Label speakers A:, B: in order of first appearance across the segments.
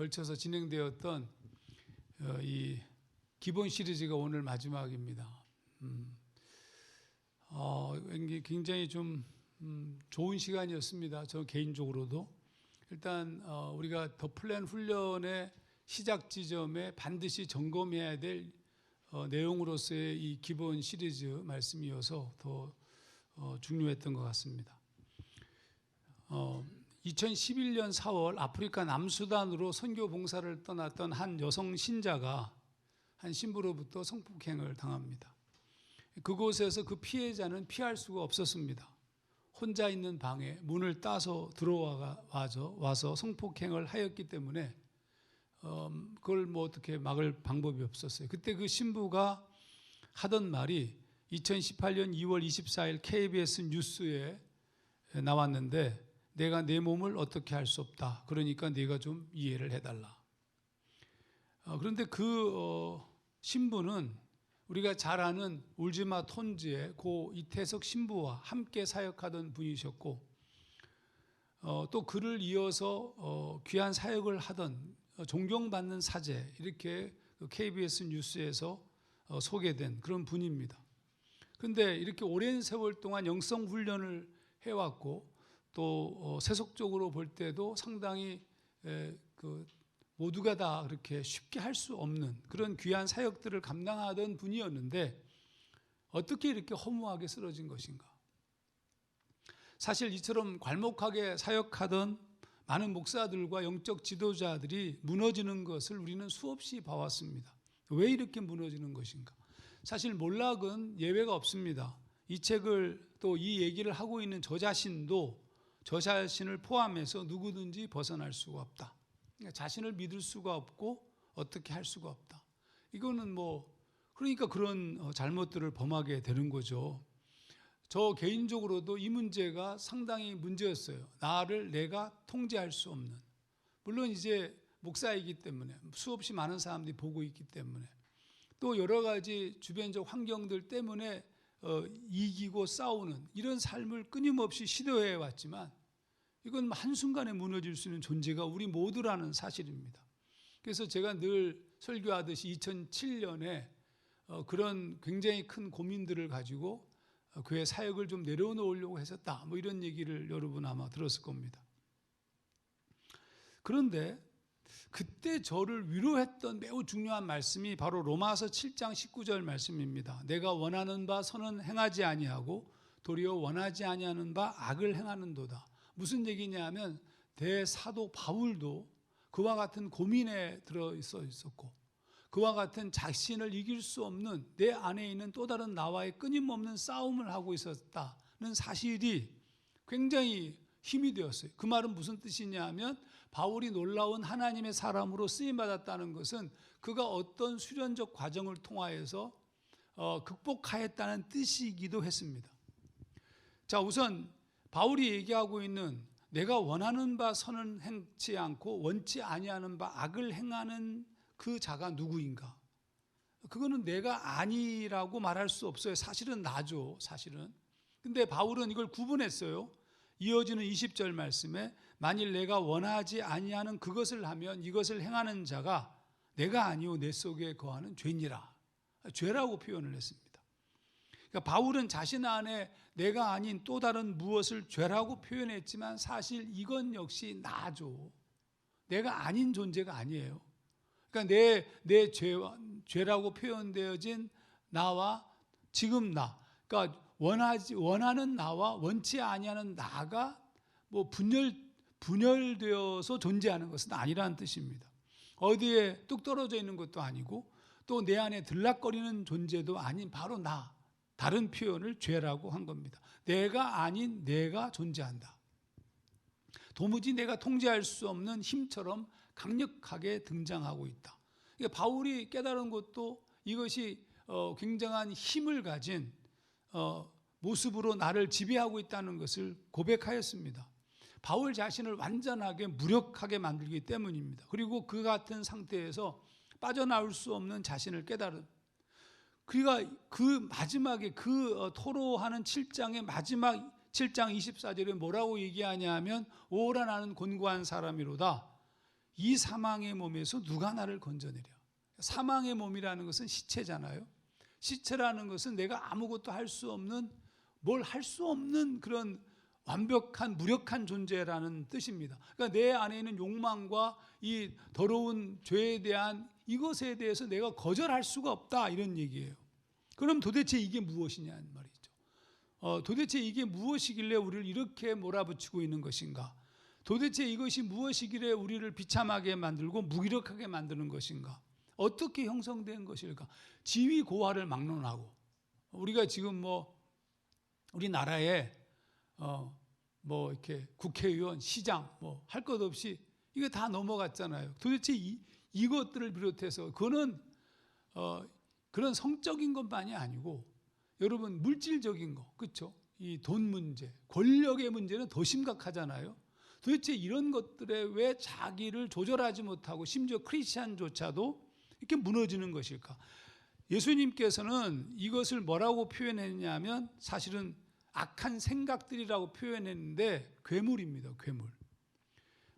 A: 걸쳐서 진행되었던 이 기본 시리즈가 오늘 마지막입니다. 굉장히 좀 좋은 시간이었습니다. 저 개인적으로도. 일단 우리가 더 플랜 훈련의 시작 지점에 반드시 점검해야 될 내용으로서의 이 기본 시리즈 말씀이어서 더 중요했던 것 같습니다. 2011년 4월 아프리카 남수단으로 선교 봉사를 떠났던 한 여성 신자가 한 신부로부터 성폭행을 당합니다. 그곳에서 그 피해자는 피할 수가 없었습니다. 혼자 있는 방에 문을 따서 와서 성폭행을 하였기 때문에 그걸 뭐 어떻게 막을 방법이 없었어요. 그때 그 신부가 하던 말이 2018년 2월 24일 KBS 뉴스에 나왔는데, 내가 내 몸을 어떻게 할 수 없다. 그러니까 네가 좀 이해를 해달라. 그런데 그 신부는 우리가 잘 아는 울지마 톤즈의 고 이태석 신부와 함께 사역하던 분이셨고, 또 그를 이어서 귀한 사역을 하던 존경받는 사제, 이렇게 KBS 뉴스에서 소개된 그런 분입니다. 그런데 이렇게 오랜 세월 동안 영성 훈련을 해왔고, 또 세속적으로 볼 때도 상당히 모두가 다 그렇게 쉽게 할 수 없는 그런 귀한 사역들을 감당하던 분이었는데, 어떻게 이렇게 허무하게 쓰러진 것인가? 사실 이처럼 괄목하게 사역하던 많은 목사들과 영적 지도자들이 무너지는 것을 우리는 수없이 봐왔습니다. 왜 이렇게 무너지는 것인가? 사실 몰락은 예외가 없습니다. 이 책을 또 이 얘기를 하고 있는 저 자신도 저 자신을 포함해서 누구든지 벗어날 수가 없다. 그러니까 자신을 믿을 수가 없고 어떻게 할 수가 없다. 이거는 그러니까 그런 잘못들을 범하게 되는 거죠. 저 개인적으로도 이 문제가 상당히 문제였어요. 나를 내가 통제할 수 없는. 물론 이제 목사이기 때문에 수없이 많은 사람들이 보고 있기 때문에, 또 여러 가지 주변적 환경들 때문에 이기고 싸우는 이런 삶을 끊임없이 시도해 왔지만, 이건 한순간에 무너질 수 있는 존재가 우리 모두라는 사실입니다. 그래서 제가 늘 설교하듯이 2007년에 그런 굉장히 큰 고민들을 가지고 교회 사역을 좀 내려놓으려고 했었다, 이런 얘기를 여러분 아마 들었을 겁니다. 그런데 그때 저를 위로했던 매우 중요한 말씀이 바로 로마서 7장 19절 말씀입니다. 내가 원하는 바 선은 행하지 아니하고 도리어 원하지 아니하는 바 악을 행하는도다. 무슨 얘기냐면, 대사도 바울도 그와 같은 고민에 들어 있었고, 그와 같은 자신을 이길 수 없는 내 안에 있는 또 다른 나와의 끊임없는 싸움을 하고 있었다는 사실이 굉장히 힘이 되었어요. 그 말은 무슨 뜻이냐면, 바울이 놀라운 하나님의 사람으로 쓰임받았다는 것은 그가 어떤 수련적 과정을 통하여서 극복하였다는 뜻이기도 했습니다. 자, 우선 바울이 얘기하고 있는 내가 원하는 바 선은 행치 않고 원치 아니하는 바 악을 행하는 그 자가 누구인가? 그거는 내가 아니라고 말할 수 없어요. 사실은 나죠, 사실은. 근데 바울은 이걸 구분했어요. 이어지는 20절 말씀에 만일 내가 원하지 아니하는 그것을 하면 이것을 행하는 자가 내가 아니오 내 속에 거하는 죄니라. 죄라고 표현을 했습니다. 그러니까 바울은 자신 안에 내가 아닌 또 다른 무엇을 죄라고 표현했지만, 사실 이건 역시 나죠. 내가 아닌 존재가 아니에요. 그러니까 내 죄라고 표현되어진 나와 지금 나, 그러니까 원하는 나와 원치 아니하는 나가 분열되어서 존재하는 것은 아니라는 뜻입니다. 어디에 뚝 떨어져 있는 것도 아니고 또 내 안에 들락거리는 존재도 아닌 바로 나, 다른 표현을 죄라고 한 겁니다. 내가 아닌 내가 존재한다. 도무지 내가 통제할 수 없는 힘처럼 강력하게 등장하고 있다. 그러니까 바울이 깨달은 것도 이것이 굉장한 힘을 가진 모습으로 나를 지배하고 있다는 것을 고백하였습니다. 바울 자신을 완전하게 무력하게 만들기 때문입니다. 그리고 그 같은 상태에서 빠져나올 수 없는 자신을 깨달은, 그가 그 마지막에 토로하는 7장의 마지막 7장 24절에 뭐라고 얘기하냐면, 오라 나는 곤고한 사람이로다. 이 사망의 몸에서 누가 나를 건져내랴. 사망의 몸이라는 것은 시체잖아요. 시체라는 것은 내가 아무것도 할 수 없는, 뭘 할 수 없는 그런 완벽한 무력한 존재라는 뜻입니다. 그러니까 내 안에 있는 욕망과 이 더러운 죄에 대한 이것에 대해서 내가 거절할 수가 없다, 이런 얘기예요. 그럼 도대체 이게 무엇이냐는 말이죠. 도대체 이게 무엇이길래 우리를 이렇게 몰아붙이고 있는 것인가? 도대체 이것이 무엇이길래 우리를 비참하게 만들고 무기력하게 만드는 것인가? 어떻게 형성된 것일까? 지위 고하를 막론하고, 우리가 지금 우리나라에 이렇게 국회의원, 시장 할 것 없이 이거 다 넘어갔잖아요. 도대체 이것들을 비롯해서 그거는 그런 성적인 것만이 아니고, 여러분, 물질적인 거, 그렇죠? 이 돈 문제, 권력의 문제는 더 심각하잖아요. 도대체 이런 것들에 왜 자기를 조절하지 못하고 심지어 크리스찬조차도 이렇게 무너지는 것일까? 예수님께서는 이것을 뭐라고 표현했냐면 사실은 악한 생각들이라고 표현했는데 괴물입니다. 괴물.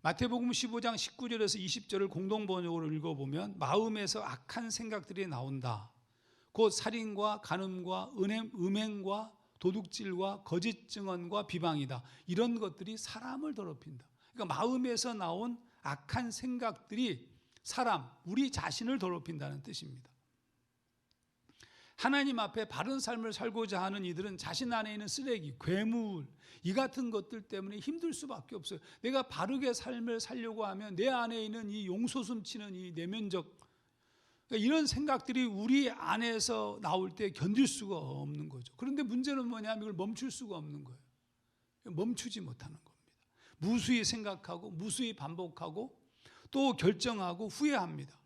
A: 마태복음 15장 19절에서 20절을 공동번역으로 읽어보면 마음에서 악한 생각들이 나온다. 곧 살인과 간음과 음행과 도둑질과 거짓 증언과 비방이다. 이런 것들이 사람을 더럽힌다. 그러니까 마음에서 나온 악한 생각들이 우리 자신을 더럽힌다는 뜻입니다. 하나님 앞에 바른 삶을 살고자 하는 이들은 자신 안에 있는 쓰레기, 괴물, 이 같은 것들 때문에 힘들 수밖에 없어요. 내가 바르게 삶을 살려고 하면 내 안에 있는 이 용솟음치는 이 내면적, 그러니까 이런 생각들이 우리 안에서 나올 때 견딜 수가 없는 거죠. 그런데 문제는 뭐냐면 이걸 멈출 수가 없는 거예요. 멈추지 못하는 겁니다. 무수히 생각하고 무수히 반복하고 또 결정하고 후회합니다.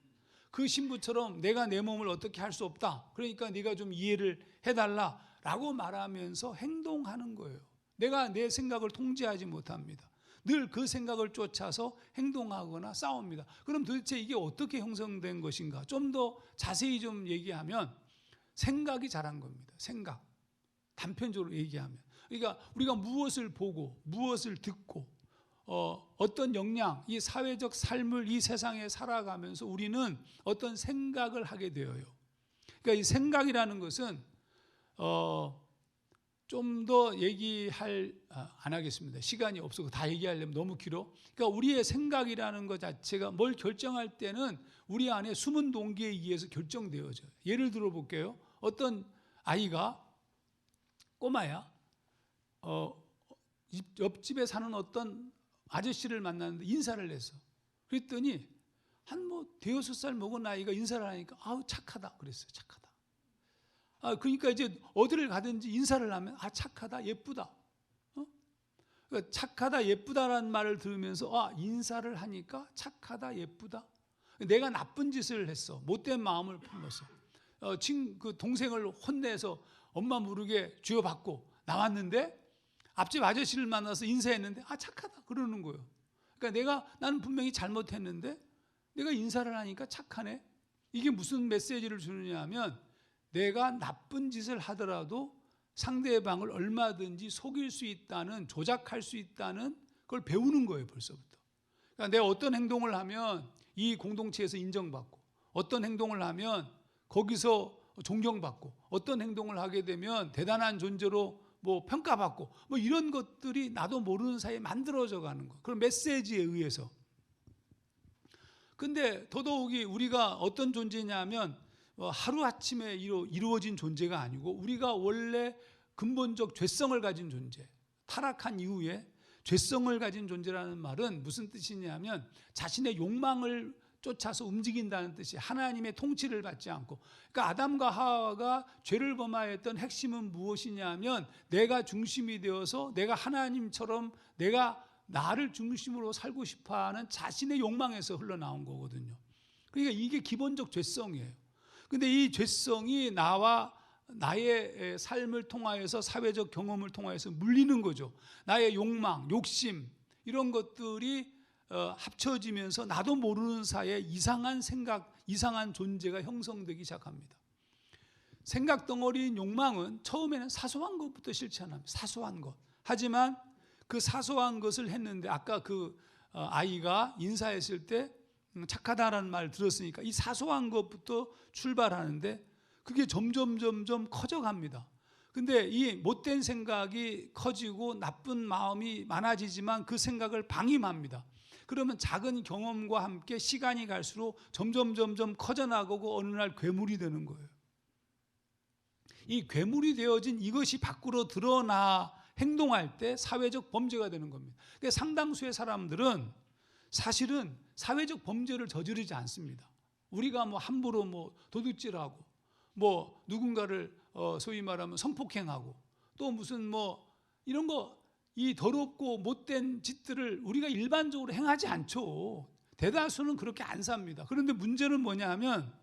A: 그 신부처럼 내가 내 몸을 어떻게 할 수 없다, 그러니까 네가 좀 이해를 해달라라고 말하면서 행동하는 거예요. 내가 내 생각을 통제하지 못합니다. 늘 그 생각을 쫓아서 행동하거나 싸웁니다. 그럼 도대체 이게 어떻게 형성된 것인가? 좀 더 자세히 좀 얘기하면 생각이 자란 겁니다. 생각. 단편적으로 얘기하면. 그러니까 우리가 무엇을 보고 무엇을 듣고 어떤 역량, 이 사회적 삶을 이 세상에 살아가면서 우리는 어떤 생각을 하게 되어요. 그러니까 이 생각이라는 것은 좀 더 안 하겠습니다. 시간이 없어서 다 얘기하려면 너무 길어. 그러니까 우리의 생각이라는 것 자체가 뭘 결정할 때는 우리 안에 숨은 동기에 의해서 결정되어져요. 예를 들어 볼게요. 어떤 아이가, 꼬마야, 옆집에 사는 어떤 아저씨를 만났는데 인사를 했어. 그랬더니 한 대여섯 살 먹은 아이가 인사를 하니까 아우 착하다 그랬어요. 착하다. 그러니까 이제 어디를 가든지 인사를 하면 착하다, 예쁘다. 그러니까 착하다, 예쁘다라는 말을 들으면서 인사를 하니까 착하다, 예쁘다. 내가 나쁜 짓을 했어. 못된 마음을 품었어. 그 동생을 혼내서 엄마 모르게 쥐어받고 나왔는데 앞집 아저씨를 만나서 인사했는데 착하다 그러는 거예요. 그러니까 나는 분명히 잘못했는데 내가 인사를 하니까 착하네. 이게 무슨 메시지를 주느냐 하면 내가 나쁜 짓을 하더라도 상대방을 얼마든지 속일 수 있다는, 조작할 수 있다는 걸 배우는 거예요. 벌써부터. 그러니까 내가 어떤 행동을 하면 이 공동체에서 인정받고, 어떤 행동을 하면 거기서 존경받고, 어떤 행동을 하게 되면 대단한 존재로 평가받고, 이런 것들이 나도 모르는 사이에 만들어져 가는 거. 그런 메시지에 의해서. 근데 더더욱이 우리가 어떤 존재냐면 하루아침에 이루어진 존재가 아니고 우리가 원래 근본적 죄성을 가진 존재, 타락한 이후에 죄성을 가진 존재라는 말은 무슨 뜻이냐면 자신의 욕망을 쫓아서 움직인다는 뜻이, 하나님의 통치를 받지 않고. 그러니까 아담과 하와가 죄를 범하였던 핵심은 무엇이냐면 내가 중심이 되어서 내가 하나님처럼 내가 나를 중심으로 살고 싶어하는 자신의 욕망에서 흘러나온 거거든요. 그러니까 이게 기본적 죄성이에요. 근데 이 죄성이 나와 나의 삶을 통하여서, 사회적 경험을 통하여서 물리는 거죠. 나의 욕망, 욕심, 이런 것들이 합쳐지면서 나도 모르는 사이에 이상한 생각, 이상한 존재가 형성되기 시작합니다. 생각 덩어리인 욕망은 처음에는 사소한 것부터 실천합니다. 사소한 것. 하지만 그 사소한 것을 했는데 아까 그 아이가 인사했을 때 착하다라는 말 들었으니까 이 사소한 것부터 출발하는데 그게 점점 커져갑니다. 근데 이 못된 생각이 커지고 나쁜 마음이 많아지지만 그 생각을 방임합니다. 그러면 작은 경험과 함께 시간이 갈수록 점점 커져나가고 어느 날 괴물이 되는 거예요. 이 괴물이 되어진 이것이 밖으로 드러나 행동할 때 사회적 범죄가 되는 겁니다. 그러니까 상당수의 사람들은 사실은 사회적 범죄를 저지르지 않습니다. 우리가 뭐 함부로 뭐 도둑질하고 뭐 누군가를 소위 말하면 성폭행하고 또 무슨 뭐 이런 거 이 더럽고 못된 짓들을 우리가 일반적으로 행하지 않죠. 대다수는 그렇게 안 삽니다. 그런데 문제는 뭐냐 하면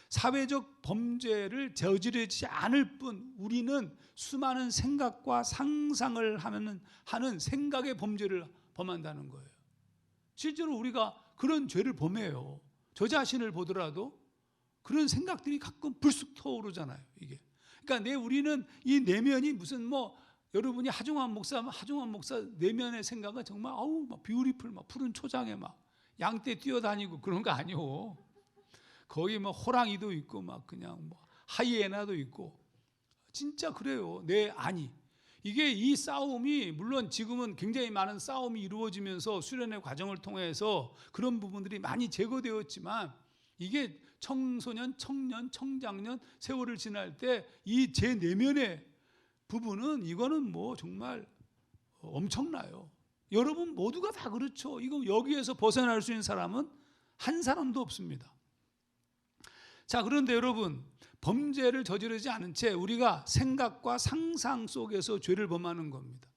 A: 사회적 범죄를 저지르지 않을 뿐 우리는 수많은 생각과 상상을 하는 생각의 범죄를 범한다는 거예요. 실제로 우리가 그런 죄를 범해요. 저 자신을 보더라도 그런 생각들이 가끔 불쑥 터오르잖아요. 이게. 그러니까 우리는 이 내면이 무슨 뭐 여러분이 하중환 목사 내면의 생각은 정말 막 뷰티풀 막 푸른 초장에 막 양떼 뛰어다니고 그런 거 아니요. 거기 뭐 호랑이도 있고 막 그냥 뭐 하이에나도 있고 진짜 그래요. 아니. 이게 이 싸움이 물론 지금은 굉장히 많은 싸움이 이루어지면서 수련의 과정을 통해서 그런 부분들이 많이 제거되었지만 이게 청소년, 청년, 청장년 세월을 지날 때 이 제 내면의 부분은 이거는 뭐 정말 엄청나요. 여러분 모두가 다 그렇죠. 이거 여기에서 벗어날 수 있는 사람은 한 사람도 없습니다. 자, 그런데 여러분 범죄를 저지르지 않은 채 우리가 생각과 상상 속에서 죄를 범하는 겁니다.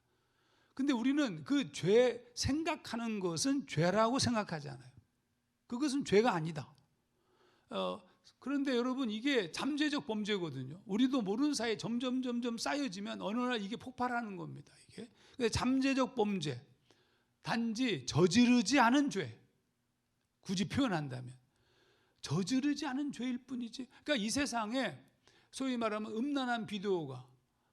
A: 근데 우리는 그 죄 생각하는 것은 죄라고 생각하지 않아요. 그것은 죄가 아니다. 그런데 여러분 이게 잠재적 범죄거든요. 우리도 모르는 사이에 점점 쌓여지면 어느 날 이게 폭발하는 겁니다. 이게 잠재적 범죄, 단지 저지르지 않은 죄, 굳이 표현한다면 저지르지 않은 죄일 뿐이지. 그러니까 이 세상에 소위 말하면 음란한 비디오가,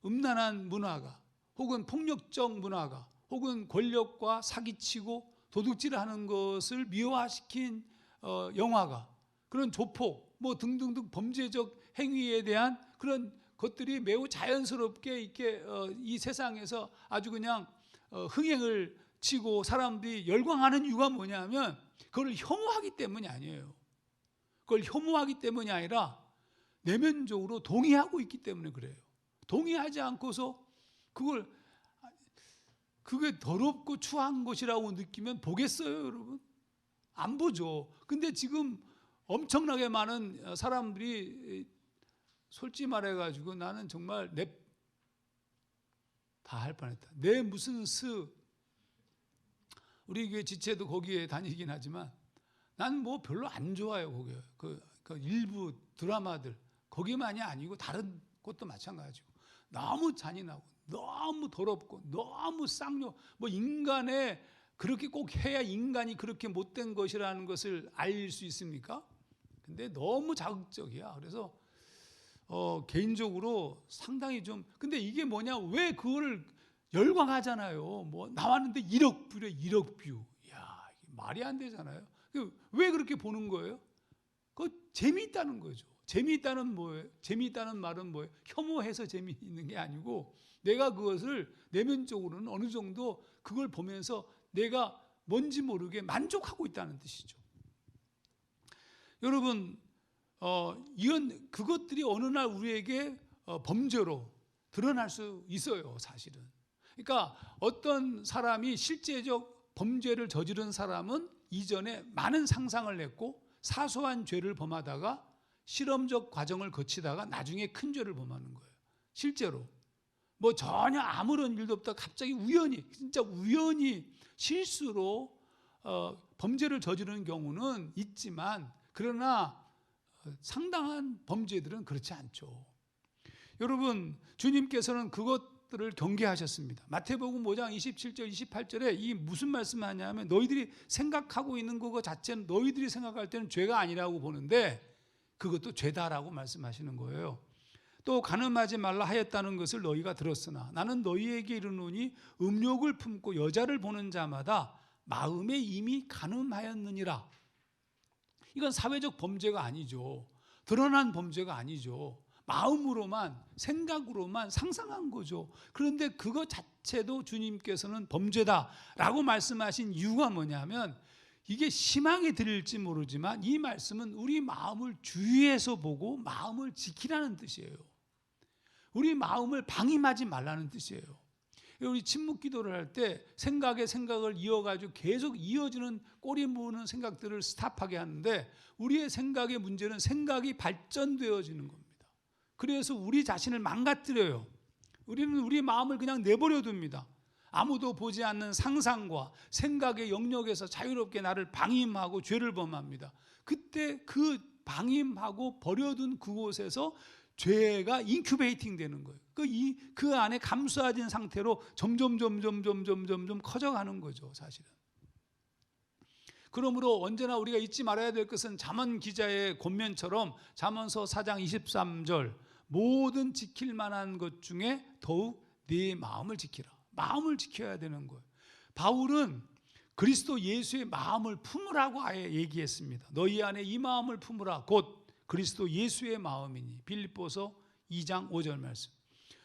A: 음란한 문화가, 혹은 폭력적 문화가, 혹은 권력과 사기치고 도둑질하는 것을 미화시킨 영화가, 그런 조폭 뭐 등등등 범죄적 행위에 대한 그런 것들이 매우 자연스럽게 이렇게 이 세상에서 아주 그냥 흥행을 치고 사람들이 열광하는 이유가 뭐냐면 그걸 혐오하기 때문이 아니에요. 그걸 혐오하기 때문이 아니라 내면적으로 동의하고 있기 때문에 그래요. 동의하지 않고서 그게 더럽고 추한 것이라고 느끼면 보겠어요, 여러분? 안 보죠. 근데 지금 엄청나게 많은 사람들이 솔직히 말해가지고 나는 정말 다 할 뻔했다. 무슨 우리 교회 지체도 거기에 다니긴 하지만 나는 뭐 별로 안 좋아요. 거기에 그 일부 드라마들 거기만이 아니고 다른 곳도 마찬가지고 너무 잔인하고 너무 더럽고 너무 쌍욕. 뭐 인간의 그렇게 꼭 해야 인간이 그렇게 못된 것이라는 것을 알 수 있습니까? 근데 너무 자극적이야. 그래서 개인적으로 상당히 좀 근데 이게 뭐냐? 왜 그거를 열광하잖아요. 뭐 나왔는데 1억 뷰래 1억 뷰. 야, 말이 안 되잖아요. 왜 그렇게 보는 거예요? 그 재미있다는 거죠. 재미있다는 뭐예요? 재미있다는 말은 뭐예요? 혐오해서 재미있는 게 아니고 내가 그것을 내면적으로는 어느 정도 그걸 보면서 내가 뭔지 모르게 만족하고 있다는 뜻이죠. 여러분, 이런 그것들이 어느 날 우리에게 범죄로 드러날 수 있어요, 사실은. 그러니까 어떤 사람이 실제적 범죄를 저지른 사람은 이전에 많은 상상을 했고 사소한 죄를 범하다가 실험적 과정을 거치다가 나중에 큰 죄를 범하는 거예요. 실제로. 뭐 전혀 아무런 일도 없다 갑자기 진짜 우연히 실수로 범죄를 저지르는 경우는 있지만 그러나 상당한 범죄들은 그렇지 않죠. 여러분, 주님께서는 그것들을 경계하셨습니다. 마태복음 5장 27절 28절에 이 무슨 말씀을 하냐면 너희들이 생각하고 있는 그거 자체는 너희들이 생각할 때는 죄가 아니라고 보는데 그것도 죄다라고 말씀하시는 거예요. 또 간음하지 말라 하였다는 것을 너희가 들었으나 나는 너희에게 이르노니 음욕을 품고 여자를 보는 자마다 마음에 이미 간음하였느니라. 이건 사회적 범죄가 아니죠. 드러난 범죄가 아니죠. 마음으로만, 생각으로만 상상한 거죠. 그런데 그것 자체도 주님께서는 범죄다라고 말씀하신 이유가 뭐냐면, 이게 심하게 들릴지 모르지만 이 말씀은 우리 마음을 주의해서 보고 마음을 지키라는 뜻이에요. 우리 마음을 방임하지 말라는 뜻이에요. 우리 침묵 기도를 할 때 생각을 이어가지고 계속 이어지는 꼬리 무는 생각들을 스탑하게 하는데, 우리의 생각의 문제는 생각이 발전되어지는 겁니다. 그래서 우리 자신을 망가뜨려요. 우리는 우리 마음을 그냥 내버려 둡니다. 아무도 보지 않는 상상과 생각의 영역에서 자유롭게 나를 방임하고 죄를 범합니다. 그때 그 방임하고 버려둔 그곳에서 죄가 인큐베이팅 되는 거예요. 그 안에 감싸진 상태로 점점 커져가는 거죠, 사실은. 그러므로 언제나 우리가 잊지 말아야 될 것은 잠언 기자의 권면처럼 잠언서 4장 23절, 모든 지킬 만한 것 중에 더욱 네 마음을 지키라. 마음을 지켜야 되는 거예요. 바울은 그리스도 예수의 마음을 품으라고 아예 얘기했습니다. 너희 안에 이 마음을 품으라. 곧 그리스도 예수의 마음이니. 빌립보서 2장 5절 말씀.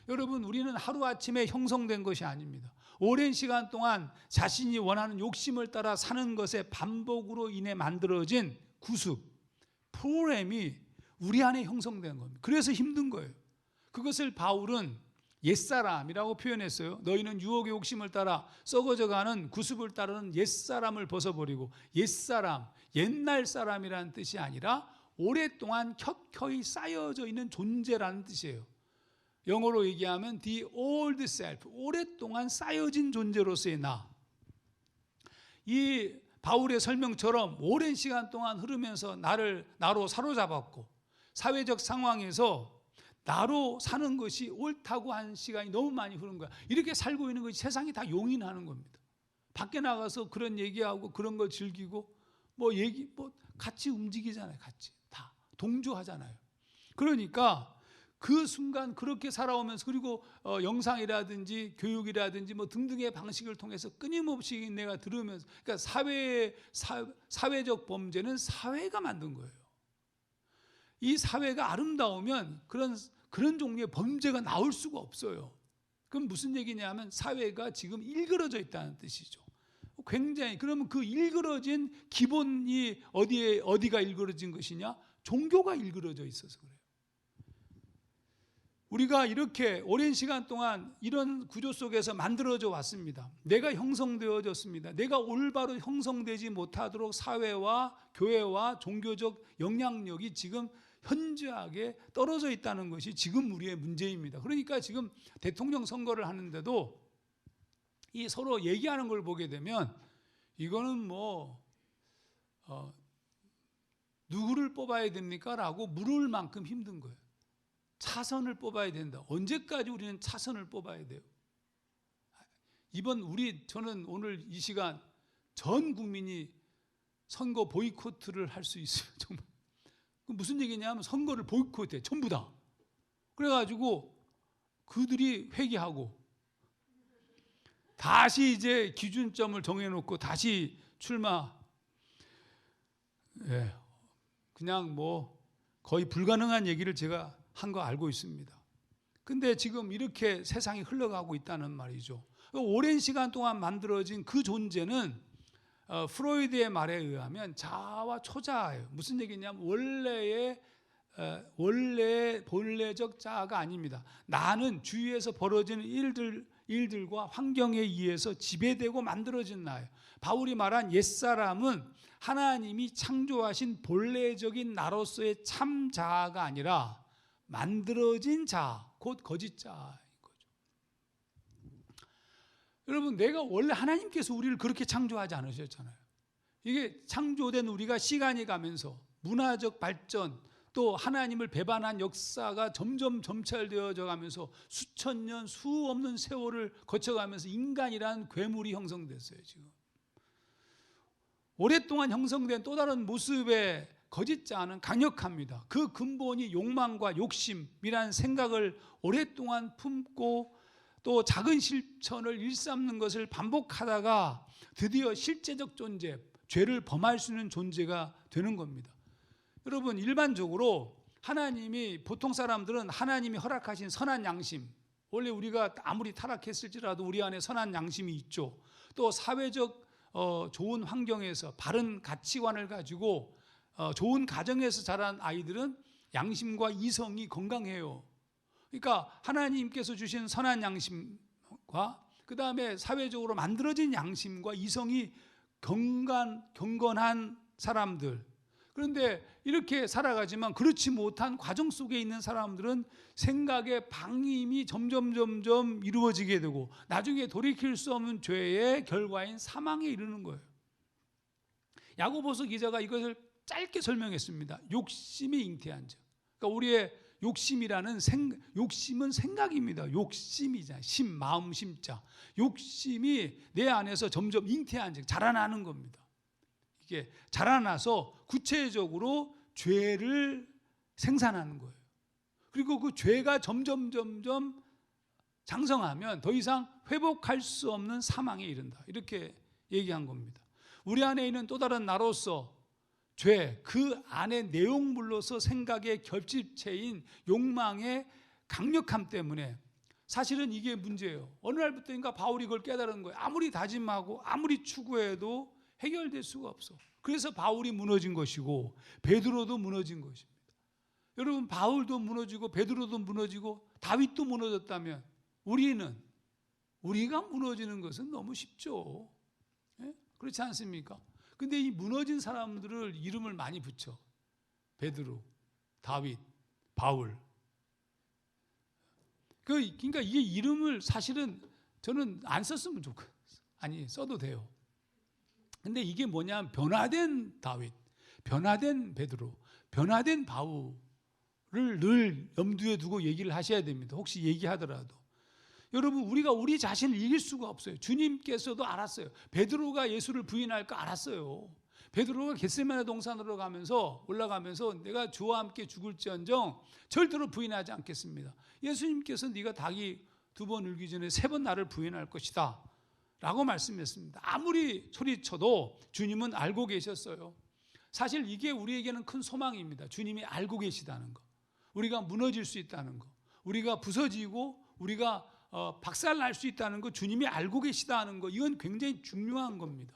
A: 여러분, 우리는 하루아침에 형성된 것이 아닙니다. 오랜 시간 동안 자신이 원하는 욕심을 따라 사는 것의 반복으로 인해 만들어진 구습, 프로그램이 우리 안에 형성된 겁니다. 그래서 힘든 거예요. 그것을 바울은 옛사람이라고 표현했어요. 너희는 유혹의 욕심을 따라 썩어져가는 구습을 따르는 옛사람을 벗어버리고, 옛사람, 옛날 사람이라는 뜻이 아니라 오랫동안 켜켜이 쌓여져 있는 존재라는 뜻이에요. 영어로 얘기하면 the old self, 오랫동안 쌓여진 존재로서의 나. 이 바울의 설명처럼 오랜 시간 동안 흐르면서 나로 사로잡았고, 사회적 상황에서 나로 사는 것이 옳다고 한 시간이 너무 많이 흐른 거야. 이렇게 살고 있는 것이 세상이 다 용인하는 겁니다. 밖에 나가서 그런 얘기하고 그런 걸 즐기고 뭐 같이 움직이잖아요. 같이 다 동조하잖아요. 그러니까 그 순간 그렇게 살아오면서, 그리고 영상이라든지 교육이라든지 뭐 등등의 방식을 통해서 끊임없이 내가 들으면서, 그러니까 사회적 범죄는 사회가 만든 거예요. 이 사회가 아름다우면 그런 종류의 범죄가 나올 수가 없어요. 그럼 무슨 얘기냐면 사회가 지금 일그러져 있다는 뜻이죠. 굉장히, 그러면 그 일그러진 기본이 어디가 일그러진 것이냐? 종교가 일그러져 있어서 그래요. 우리가 이렇게 오랜 시간 동안 이런 구조 속에서 만들어져 왔습니다. 내가 형성되어졌습니다. 내가 올바로 형성되지 못하도록 사회와 교회와 종교적 영향력이 지금 현저하게 떨어져 있다는 것이 지금 우리의 문제입니다. 그러니까 지금 대통령 선거를 하는데도 이 서로 얘기하는 걸 보게 되면 이거는 누구를 뽑아야 됩니까? 라고 물을 만큼 힘든 거예요. 차선을 뽑아야 된다. 언제까지 우리는 차선을 뽑아야 돼요? 저는 오늘 이 시간 전 국민이 선거 보이콧을 할 수 있어요. 정말. 무슨 얘기냐면 선거를 보이콧해. 전부 다. 그래가지고 그들이 회개하고 다시 이제 기준점을 정해놓고 다시 출마. 그냥 거의 불가능한 얘기를 제가 한 거 알고 있습니다. 근데 지금 이렇게 세상이 흘러가고 있다는 말이죠. 오랜 시간 동안 만들어진 그 존재는 프로이드의 말에 의하면 자아와 초자아예요. 무슨 얘기냐면 원래의 본래적 자아가 아닙니다. 나는 주위에서 벌어지는 일들과 환경에 의해서 지배되고 만들어진 나예요. 바울이 말한 옛사람은 하나님이 창조하신 본래적인 나로서의 참 자아가 아니라 만들어진 자아, 곧 거짓 자아인 거죠. 여러분, 내가 원래 하나님께서 우리를 그렇게 창조하지 않으셨잖아요. 이게 창조된 우리가 시간이 가면서 문화적 발전, 또 하나님을 배반한 역사가 점점 점철되어져 가면서 수천 년, 수 없는 세월을 거쳐가면서 인간이란 괴물이 형성됐어요. 지금 오랫동안 형성된 또 다른 모습의 거짓 자아는 강력합니다. 그 근본이 욕망과 욕심이라는 생각을 오랫동안 품고 또 작은 실천을 일삼는 것을 반복하다가 드디어 실제적 존재, 죄를 범할 수 있는 존재가 되는 겁니다. 여러분 일반적으로 하나님이 보통 사람들은 하나님이 허락하신 선한 양심, 원래 우리가 아무리 타락했을지라도 우리 안에 선한 양심이 있죠. 또 사회적 좋은 환경에서 바른 가치관을 가지고 좋은 가정에서 자란 아이들은 양심과 이성이 건강해요. 그러니까 하나님께서 주신 선한 양심과 그 다음에 사회적으로 만들어진 양심과 이성이 경건한 사람들, 그런데 이렇게 살아가지만 그렇지 못한 과정 속에 있는 사람들은 생각의 방임이 점점 이루어지게 되고 나중에 돌이킬 수 없는 죄의 결과인 사망에 이르는 거예요. 야고보서 기자가 이것을 짧게 설명했습니다. 욕심이 잉태한 자. 그러니까 우리의 욕심은 생각입니다. 욕심이자 마음 심자. 욕심이 내 안에서 점점 잉태한 자, 자라나는 겁니다. 이게 자라나서 구체적으로 죄를 생산하는 거예요. 그리고 그 죄가 점점 장성하면 더 이상 회복할 수 없는 사망에 이른다. 이렇게 얘기한 겁니다. 우리 안에 있는 또 다른 나로서 죄, 그 안에 내용물로서 생각의 결집체인 욕망의 강력함 때문에 사실은 이게 문제예요. 어느 날부터인가 바울이 그걸 깨달은 거예요. 아무리 다짐하고 아무리 추구해도 해결될 수가 없어. 그래서 바울이 무너진 것이고 베드로도 무너진 것입니다. 여러분, 바울도 무너지고 베드로도 무너지고 다윗도 무너졌다면 우리가 무너지는 것은 너무 쉽죠. 예? 그렇지 않습니까? 근데 이 무너진 사람들을 이름을 많이 붙여. 베드로, 다윗, 바울. 그러니까 이게 이름을 사실은 저는 안 썼으면 좋겠어요. 아니, 써도 돼요. 근데 이게 뭐냐면 변화된 다윗, 변화된 베드로, 변화된 바울을 늘 염두에 두고 얘기를 하셔야 됩니다. 혹시 얘기하더라도. 여러분, 우리가 우리 자신을 이길 수가 없어요. 주님께서도 알았어요. 베드로가 예수를 부인할 거 알았어요. 베드로가 겟세마네 동산으로 올라가면서 내가 주와 함께 죽을지언정 절대로 부인하지 않겠습니다. 예수님께서 네가 닭이 2번 울기 전에 3번 나를 부인할 것이다 라고 말씀했습니다. 아무리 소리쳐도 주님은 알고 계셨어요. 사실 이게 우리에게는 큰 소망입니다. 주님이 알고 계시다는 거, 우리가 무너질 수 있다는 거, 우리가 부서지고 우리가 박살날 수 있다는 거, 주님이 알고 계시다는 거, 이건 굉장히 중요한 겁니다.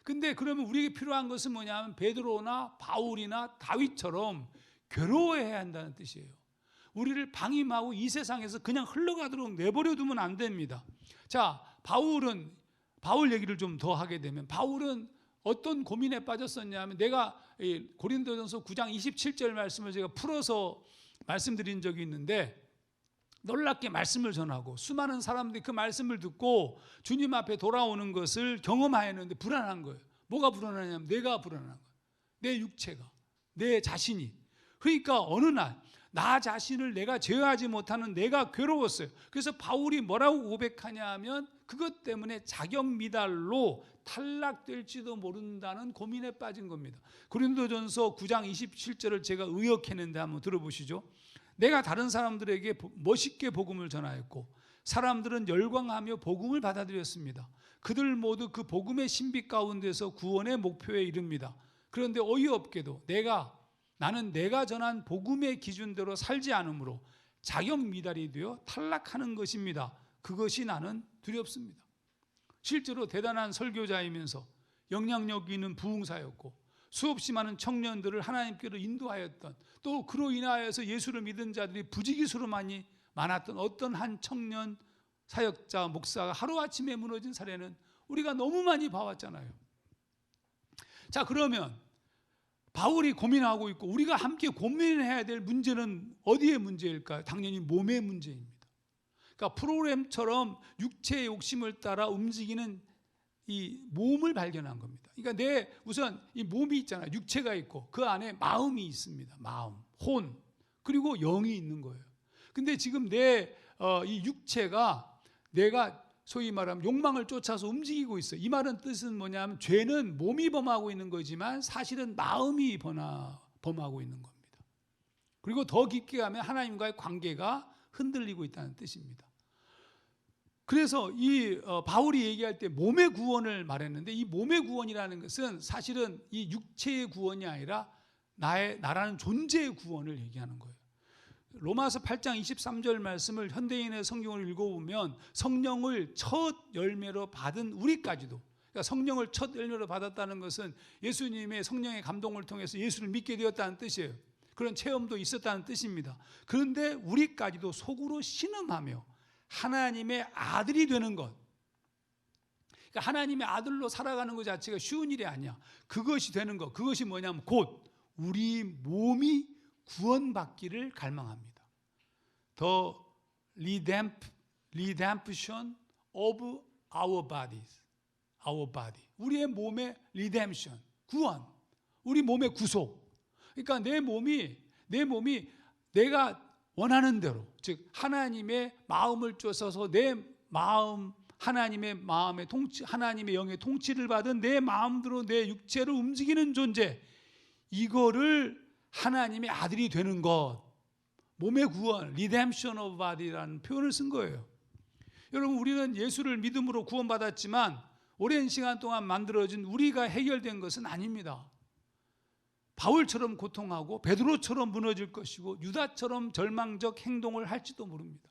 A: 근데 그러면 우리에게 필요한 것은 뭐냐면 베드로나 바울이나 다윗처럼 괴로워해야 한다는 뜻이에요. 우리를 방임하고 이 세상에서 그냥 흘러가도록 내버려 두면 안 됩니다. 자, 바울 얘기를 좀 더 하게 되면 바울은 어떤 고민에 빠졌었냐면, 내가 고린도전서 9장 27절 말씀을 제가 풀어서 말씀드린 적이 있는데, 놀랍게 말씀을 전하고 수많은 사람들이 그 말씀을 듣고 주님 앞에 돌아오는 것을 경험하였는데 불안한 거예요. 뭐가 불안하냐면 내가 불안한 거예요. 내 육체가, 내 자신이. 그러니까 어느 날 나 자신을 내가 제어하지 못하는 내가 괴로웠어요. 그래서 바울이 뭐라고 고백하냐 하면 그것 때문에 자격 미달로 탈락될지도 모른다는 고민에 빠진 겁니다. 고린도전서 9장 27절을 제가 의역했는데 한번 들어보시죠. 내가 다른 사람들에게 멋있게 복음을 전하였고 사람들은 열광하며 복음을 받아들였습니다. 그들 모두 그 복음의 신비 가운데서 구원의 목표에 이릅니다. 그런데 어이없게도 나는 내가 전한 복음의 기준대로 살지 않으므로 자격 미달이 되어 탈락하는 것입니다. 그것이 나는 두렵습니다. 실제로 대단한 설교자이면서 영향력 있는 부흥사였고 수없이 많은 청년들을 하나님께로 인도하였던, 또 그로 인하여서 예수를 믿은 자들이 부지기수로 많았던 어떤 한 청년 사역자 목사가 하루아침에 무너진 사례는 우리가 너무 많이 봐왔잖아요. 자, 그러면 바울이 고민하고 있고 우리가 함께 고민해야 될 문제는 어디의 문제일까요? 당연히 몸의 문제입니다. 그러니까 프로그램처럼 육체의 욕심을 따라 움직이는 이 몸을 발견한 겁니다. 그러니까 우선 이 몸이 있잖아요. 육체가 있고 그 안에 마음이 있습니다. 마음, 혼, 그리고 영이 있는 거예요. 근데 지금 이 육체가 내가 소위 말하면 욕망을 쫓아서 움직이고 있어요. 이 말은 뜻은 뭐냐면 죄는 몸이 범하고 있는 거지만 사실은 마음이 범하고 있는 겁니다. 그리고 더 깊게 가면 하나님과의 관계가 흔들리고 있다는 뜻입니다. 그래서 바울이 얘기할 때 몸의 구원을 말했는데, 이 몸의 구원이라는 것은 사실은 이 육체의 구원이 아니라 나라는 존재의 구원을 얘기하는 거예요. 로마서 8장 23절 말씀을 현대인의 성경을 읽어보면 성령을 첫 열매로 받은 우리까지도, 그러니까 성령을 첫 열매로 받았다는 것은 예수님의 성령의 감동을 통해서 예수를 믿게 되었다는 뜻이에요. 그런 체험도 있었다는 뜻입니다. 그런데 우리까지도 속으로 신음하며 하나님의 아들이 되는 것, 그러니까 하나님의 아들로 살아가는 것 자체가 쉬운 일이 아니야. 그것이 되는 것, 그것이 뭐냐면 곧 우리 몸이 구원받기를 갈망합니다. The redemption of our bodies. Our body. 우리의 몸의 redemption, 구원. 우리 몸의 구속. 그러니까 내 몸이 내가 원하는 대로, 즉 하나님의 마음을 쫓아서 내 마음, 하나님의 마음의 통치, 하나님의 영의 통치를 받은 내 마음대로 내 육체로 움직이는 존재, 이거를 하나님의 아들이 되는 것, 몸의 구원, redemption of body라는 표현을 쓴 거예요. 여러분, 우리는 예수를 믿음으로 구원받았지만 오랜 시간 동안 만들어진 우리가 해결된 것은 아닙니다. 바울처럼 고통하고 베드로처럼 무너질 것이고 유다처럼 절망적 행동을 할지도 모릅니다.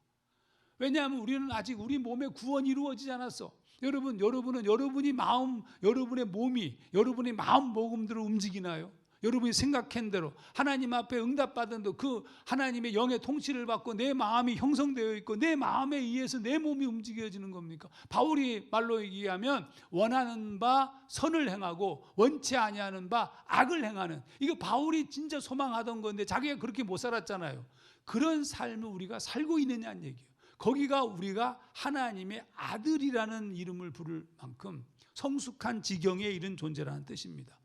A: 왜냐하면 우리는 아직 우리 몸의 구원이 이루어지지 않았어. 여러분은 여러분의 몸이 여러분의 마음 먹음대로 움직이나요? 여러분이 생각한 대로 하나님 앞에 응답받은 그 하나님의 영의 통치를 받고 내 마음이 형성되어 있고 내 마음에 의해서 내 몸이 움직여지는 겁니까? 바울이 말로 얘기하면 원하는 바 선을 행하고 원치 아니하는 바 악을 행하는, 이거 바울이 진짜 소망하던 건데 자기가 그렇게 못 살았잖아요. 그런 삶을 우리가 살고 있느냐는 얘기예요. 거기가 우리가 하나님의 아들이라는 이름을 부를 만큼 성숙한 지경에 이른 존재라는 뜻입니다.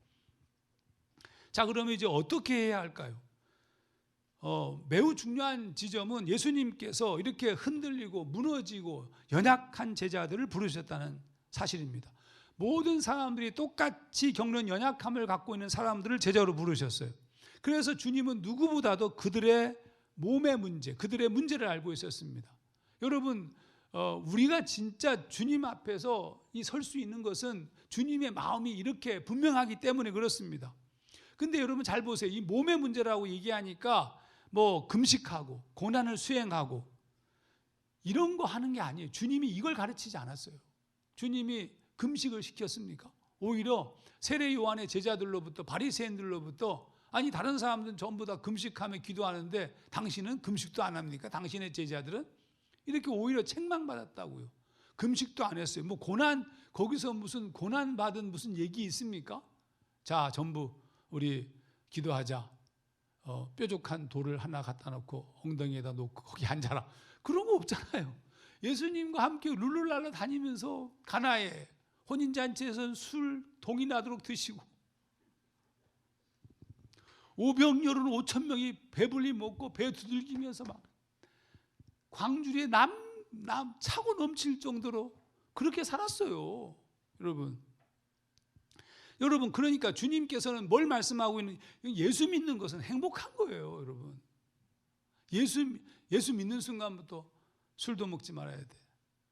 A: 자, 그러면 이제 어떻게 해야 할까요? 매우 중요한 지점은 예수님께서 이렇게 흔들리고 무너지고 연약한 제자들을 부르셨다는 사실입니다. 모든 사람들이 똑같이 겪는 연약함을 갖고 있는 사람들을 제자로 부르셨어요. 그래서 주님은 누구보다도 그들의 몸의 문제, 그들의 문제를 알고 있었습니다. 여러분, 우리가 진짜 주님 앞에서 설 수 있는 것은 주님의 마음이 이렇게 분명하기 때문에 그렇습니다. 근데 여러분 잘 보세요. 이 몸의 문제라고 얘기하니까 뭐 금식하고 고난을 수행하고 이런 거 하는 게 아니에요. 주님이 이걸 가르치지 않았어요. 주님이 금식을 시켰습니까? 오히려 세례 요한의 제자들로부터, 바리새인들로부터, 아니 다른 사람들은 전부 다 금식하며 기도하는데 당신은 금식도 안 합니까? 당신의 제자들은? 이렇게 오히려 책망받았다고요. 금식도 안 했어요. 뭐 거기서 무슨 고난 받은 무슨 얘기 있습니까? 자, 전부 우리 기도하자. 뾰족한 돌을 하나 갖다 놓고 엉덩이에다 놓고 거기 앉아라. 그런 거 없잖아요. 예수님과 함께 룰루랄라 다니면서 가나에 혼인잔치에서는 술 동이 나도록 드시고, 오병이어른 5천 명이 배불리 먹고 배 두들기면서 막 광주리에 차고 넘칠 정도로 그렇게 살았어요. 여러분, 그러니까 주님께서는 뭘 말씀하고 있는, 예수 믿는 것은 행복한 거예요. 여러분, 예수 믿는 순간부터 술도 먹지 말아야 돼,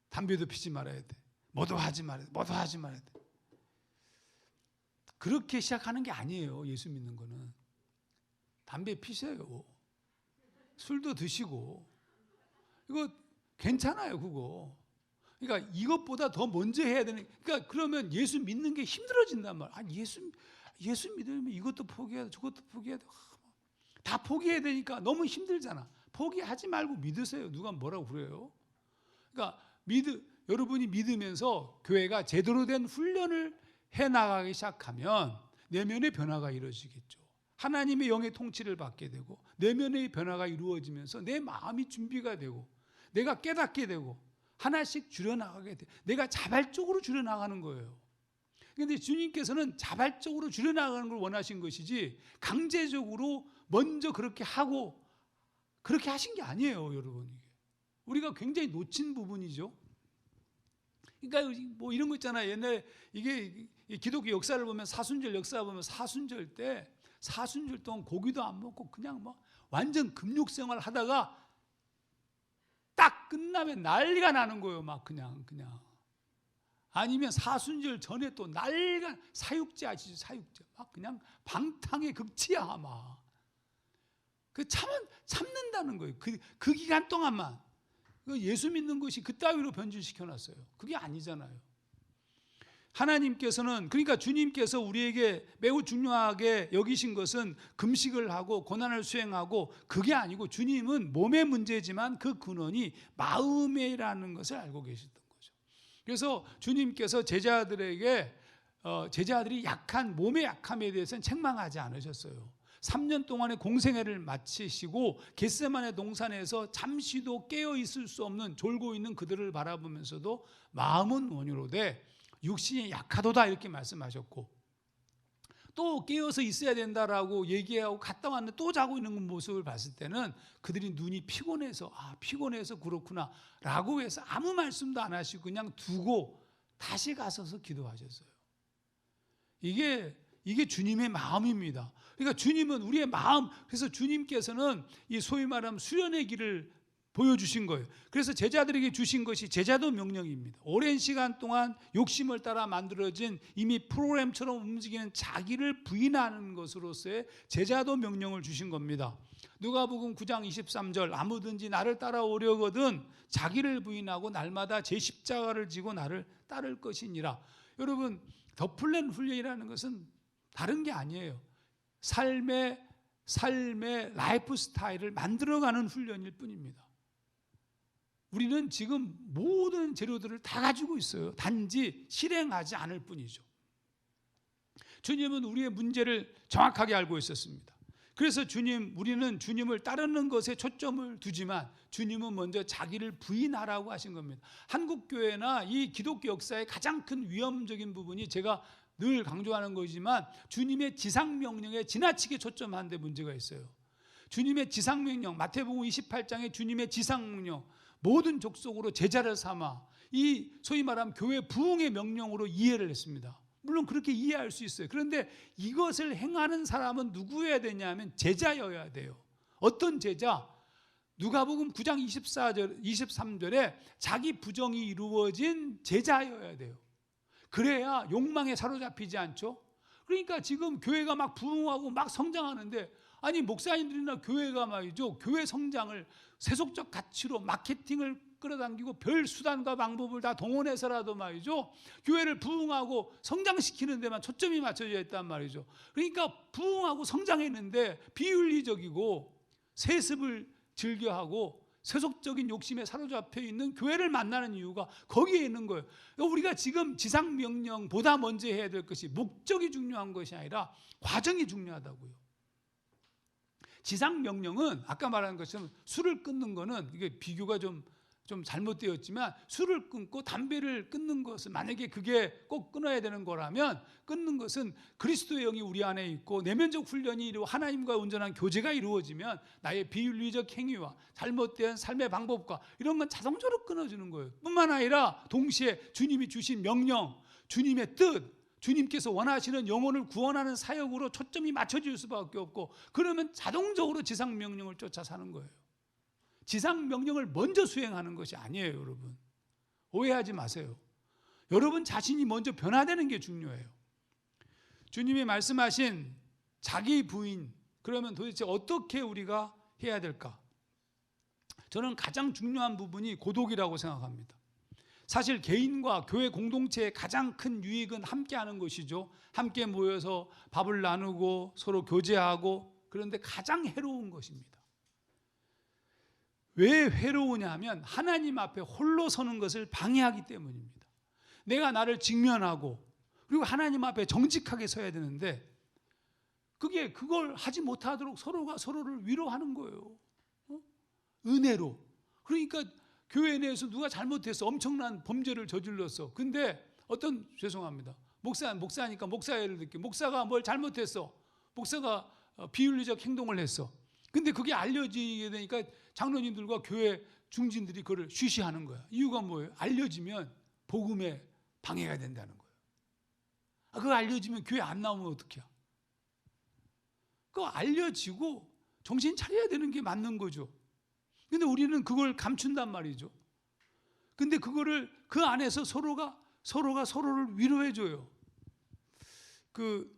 A: 담배도 피지 말아야 돼, 뭐도 하지 말아야 돼. 그렇게 시작하는 게 아니에요. 예수 믿는 거는 담배 피세요, 술도 드시고, 이거 괜찮아요. 그거, 그러니까 이것보다 더 먼저 해야 되는, 그러니까 그러면 예수 믿는 게 힘들어진단 말이야. 아니, 예수 믿으면 이것도 포기해야 돼, 저것도 포기해야 돼, 다 포기해야 되니까 너무 힘들잖아. 포기하지 말고 믿으세요. 누가 뭐라고 그래요? 그러니까 여러분이 믿으면서 교회가 제대로 된 훈련을 해나가기 시작하면 내면의 변화가 이루어지겠죠. 하나님의 영의 통치를 받게 되고 내면의 변화가 이루어지면서 내 마음이 준비가 되고 내가 깨닫게 되고 하나씩 줄여나가게 돼. 내가 자발적으로 줄여나가는 거예요. 그런데 주님께서는 자발적으로 줄여나가는 걸 원하신 것이지 강제적으로 먼저 그렇게 하고 그렇게 하신 게 아니에요. 여러분, 우리가 굉장히 놓친 부분이죠. 그러니까 뭐 이런 거 있잖아요. 옛날에 이게 기독교 역사를 보면, 사순절 역사 보면 사순절 동안 고기도 안 먹고 그냥 뭐 완전 금욕생활 하다가 딱 끝나면 난리가 나는 거예요. 막 그냥 아니면 사순절 전에 또 날간 사육제 아시죠? 사육제. 막 그냥 방탕의 극치야, 막. 참는다는 거예요. 그 기간 동안만. 예수 믿는 것이 그따위로 변질시켜 놨어요. 그게 아니잖아요. 하나님께서는, 그러니까 주님께서 우리에게 매우 중요하게 여기신 것은 금식을 하고 고난을 수행하고, 그게 아니고 주님은 몸의 문제지만 그 근원이 마음이라는 것을 알고 계셨던 거죠. 그래서 주님께서 제자들에게 제자들이 약한 몸의 약함에 대해서는 책망하지 않으셨어요. 3년 동안의 공생애를 마치시고 겟세마네 동산에서 잠시도 깨어 있을 수 없는 졸고 있는 그들을 바라보면서도 마음은 원유로되 육신이 약하도다 이렇게 말씀하셨고, 또 깨어서 있어야 된다라고 얘기하고 갔다 왔는데 또 자고 있는 모습을 봤을 때는 그들이 눈이 피곤해서 피곤해서 그렇구나 라고 해서 아무 말씀도 안 하시고 그냥 두고 다시 가서서 기도하셨어요. 이게 주님의 마음입니다. 그러니까 주님은 우리의 마음, 그래서 주님께서는 이 소위 말하면 수련의 길을 보여주신 거예요. 그래서 제자들에게 주신 것이 제자도 명령입니다. 오랜 시간 동안 욕심을 따라 만들어진 이미 프로그램처럼 움직이는 자기를 부인하는 것으로서의 제자도 명령을 주신 겁니다. 누가복음 9장 23절 아무든지 나를 따라오려거든 자기를 부인하고 날마다 제 십자가를 지고 나를 따를 것이니라. 여러분, 더 플랜 훈련이라는 것은 다른 게 아니에요. 삶의 라이프 스타일을 만들어가는 훈련일 뿐입니다. 우리는 지금 모든 재료들을 다 가지고 있어요. 단지 실행하지 않을 뿐이죠. 주님은 우리의 문제를 정확하게 알고 있었습니다. 그래서 우리는 주님을 따르는 것에 초점을 두지만 주님은 먼저 자기를 부인하라고 하신 겁니다. 한국교회나 이 기독교 역사의 가장 큰 위험적인 부분이, 제가 늘 강조하는 거지만, 주님의 지상명령에 지나치게 초점한 데 문제가 있어요. 주님의 지상명령, 마태복음 28장의 주님의 지상명령, 모든 족속으로 제자를 삼아, 이 소위 말하면 교회 부흥의 명령으로 이해를 했습니다. 물론 그렇게 이해할 수 있어요. 그런데 이것을 행하는 사람은 누구여야 되냐면 제자여야 돼요. 어떤 제자? 누가복음 9장 23절에 자기 부정이 이루어진 제자여야 돼요. 그래야 욕망에 사로잡히지 않죠. 그러니까 지금 교회가 막 부흥하고 막 성장하는데, 아니 목사님들이나 교회가 말이죠, 교회 성장을 세속적 가치로 마케팅을 끌어당기고 별 수단과 방법을 다 동원해서라도 말이죠, 교회를 부흥하고 성장시키는 데만 초점이 맞춰져 있단 말이죠. 그러니까 부흥하고 성장했는데 비윤리적이고 세습을 즐겨하고 세속적인 욕심에 사로잡혀 있는 교회를 만나는 이유가 거기에 있는 거예요. 우리가 지금 지상명령보다 먼저 해야 될 것이 목적이 중요한 것이 아니라 과정이 중요하다고요. 지상명령은 아까 말한 것처럼 술을 끊는 거는, 이게 비교가 좀 잘못되었지만, 술을 끊고 담배를 끊는 것은, 만약에 그게 꼭 끊어야 되는 거라면, 끊는 것은 그리스도의 영이 우리 안에 있고 내면적 훈련이 이루어 하나님과 온전한 교제가 이루어지면 나의 비윤리적 행위와 잘못된 삶의 방법과 이런 건 자동적으로 끊어지는 거예요. 뿐만 아니라 동시에 주님이 주신 명령, 주님의 뜻, 주님께서 원하시는 영혼을 구원하는 사역으로 초점이 맞춰질 수밖에 없고, 그러면 자동적으로 지상명령을 쫓아 사는 거예요. 지상명령을 먼저 수행하는 것이 아니에요, 여러분. 오해하지 마세요. 여러분 자신이 먼저 변화되는 게 중요해요. 주님이 말씀하신 자기 부인, 그러면 도대체 어떻게 우리가 해야 될까? 저는 가장 중요한 부분이 고독이라고 생각합니다. 사실 개인과 교회 공동체의 가장 큰 유익은 함께하는 것이죠. 함께 모여서 밥을 나누고 서로 교제하고, 그런데 가장 해로운 것입니다. 왜 해로우냐 하면 하나님 앞에 홀로 서는 것을 방해하기 때문입니다. 내가 나를 직면하고 그리고 하나님 앞에 정직하게 서야 되는데, 그걸 하지 못하도록 서로가 서로를 위로하는 거예요. 은혜로. 그러니까 교회 내에서 누가 잘못해서 엄청난 범죄를 저질렀어. 근데 죄송합니다. 목사니까 목사 예를 들게, 목사가 뭘 잘못했어. 목사가 비윤리적 행동을 했어. 근데 그게 알려지게 되니까 장로님들과 교회 중진들이 그걸 쉬쉬하는 거야. 이유가 뭐예요? 알려지면 복음에 방해가 된다는 거예요. 그거 알려지면 교회 안 나오면 어떡해? 그거 알려지고 정신 차려야 되는 게 맞는 거죠. 근데 우리는 그걸 감춘단 말이죠. 근데 그거를 그 안에서 서로가 서로가 서로를 위로해줘요. 그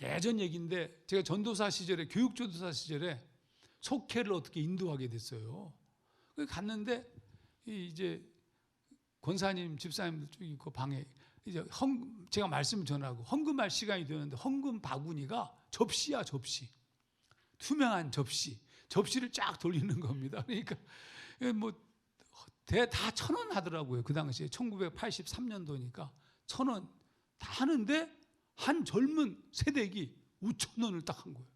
A: 예전 얘기인데 제가 전도사 시절에 교육전도사 시절에 속회를 어떻게 인도하게 됐어요. 거기 갔는데 이제 권사님, 집사님들 쪽이 그 방에 이제 제가 말씀 전하고 헌금할 시간이 되는데 헌금 바구니가 접시야, 접시. 투명한 접시를 쫙 돌리는 겁니다. 그러니까 뭐 다 1,000원 하더라고요. 그 당시에 1983년도니까 1,000원 다 하는데 한 젊은 세대기 5,000원을 딱 한 거예요.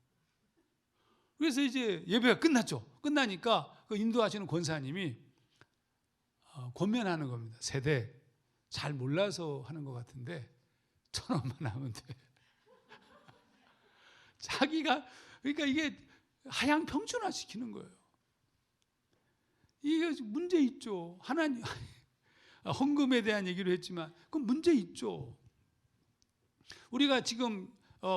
A: 그래서 이제 예배가 끝났죠. 끝나니까 그 인도하시는 권사님이 권면하는 겁니다. 세대 잘 몰라서 하는 것 같은데 1,000원만 하면 돼. 자기가 그러니까 이게 하향 평준화 시키는 거예요. 이게 문제 있죠. 하나님 헌금에 대한 얘기를 했지만 그 문제 있죠. 우리가 지금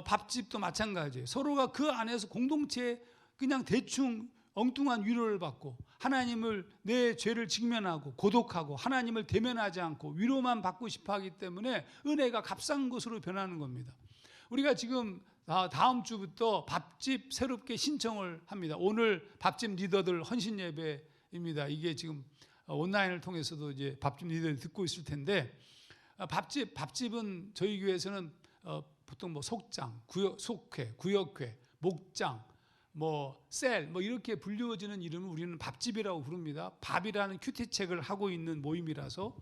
A: 밥집도 마찬가지예요. 서로가 그 안에서 공동체에 그냥 대충 엉뚱한 위로를 받고 하나님을 내 죄를 직면하고 고독하고 하나님을 대면하지 않고 위로만 받고 싶어 하기 때문에 은혜가 값싼 것으로 변하는 겁니다. 우리가 지금 다음 주부터 밥집 새롭게 신청을 합니다. 오늘 밥집 리더들 헌신 예배입니다. 이게 지금 온라인을 통해서도 이제 밥집 리더들이 듣고 있을 텐데 밥집은 저희 교회에서는 보통 뭐 속장, 속회, 구역회, 목장, 뭐 셀, 뭐 이렇게 불리워지는 이름을 우리는 밥집이라고 부릅니다. 밥이라는 큐티책을 하고 있는 모임이라서.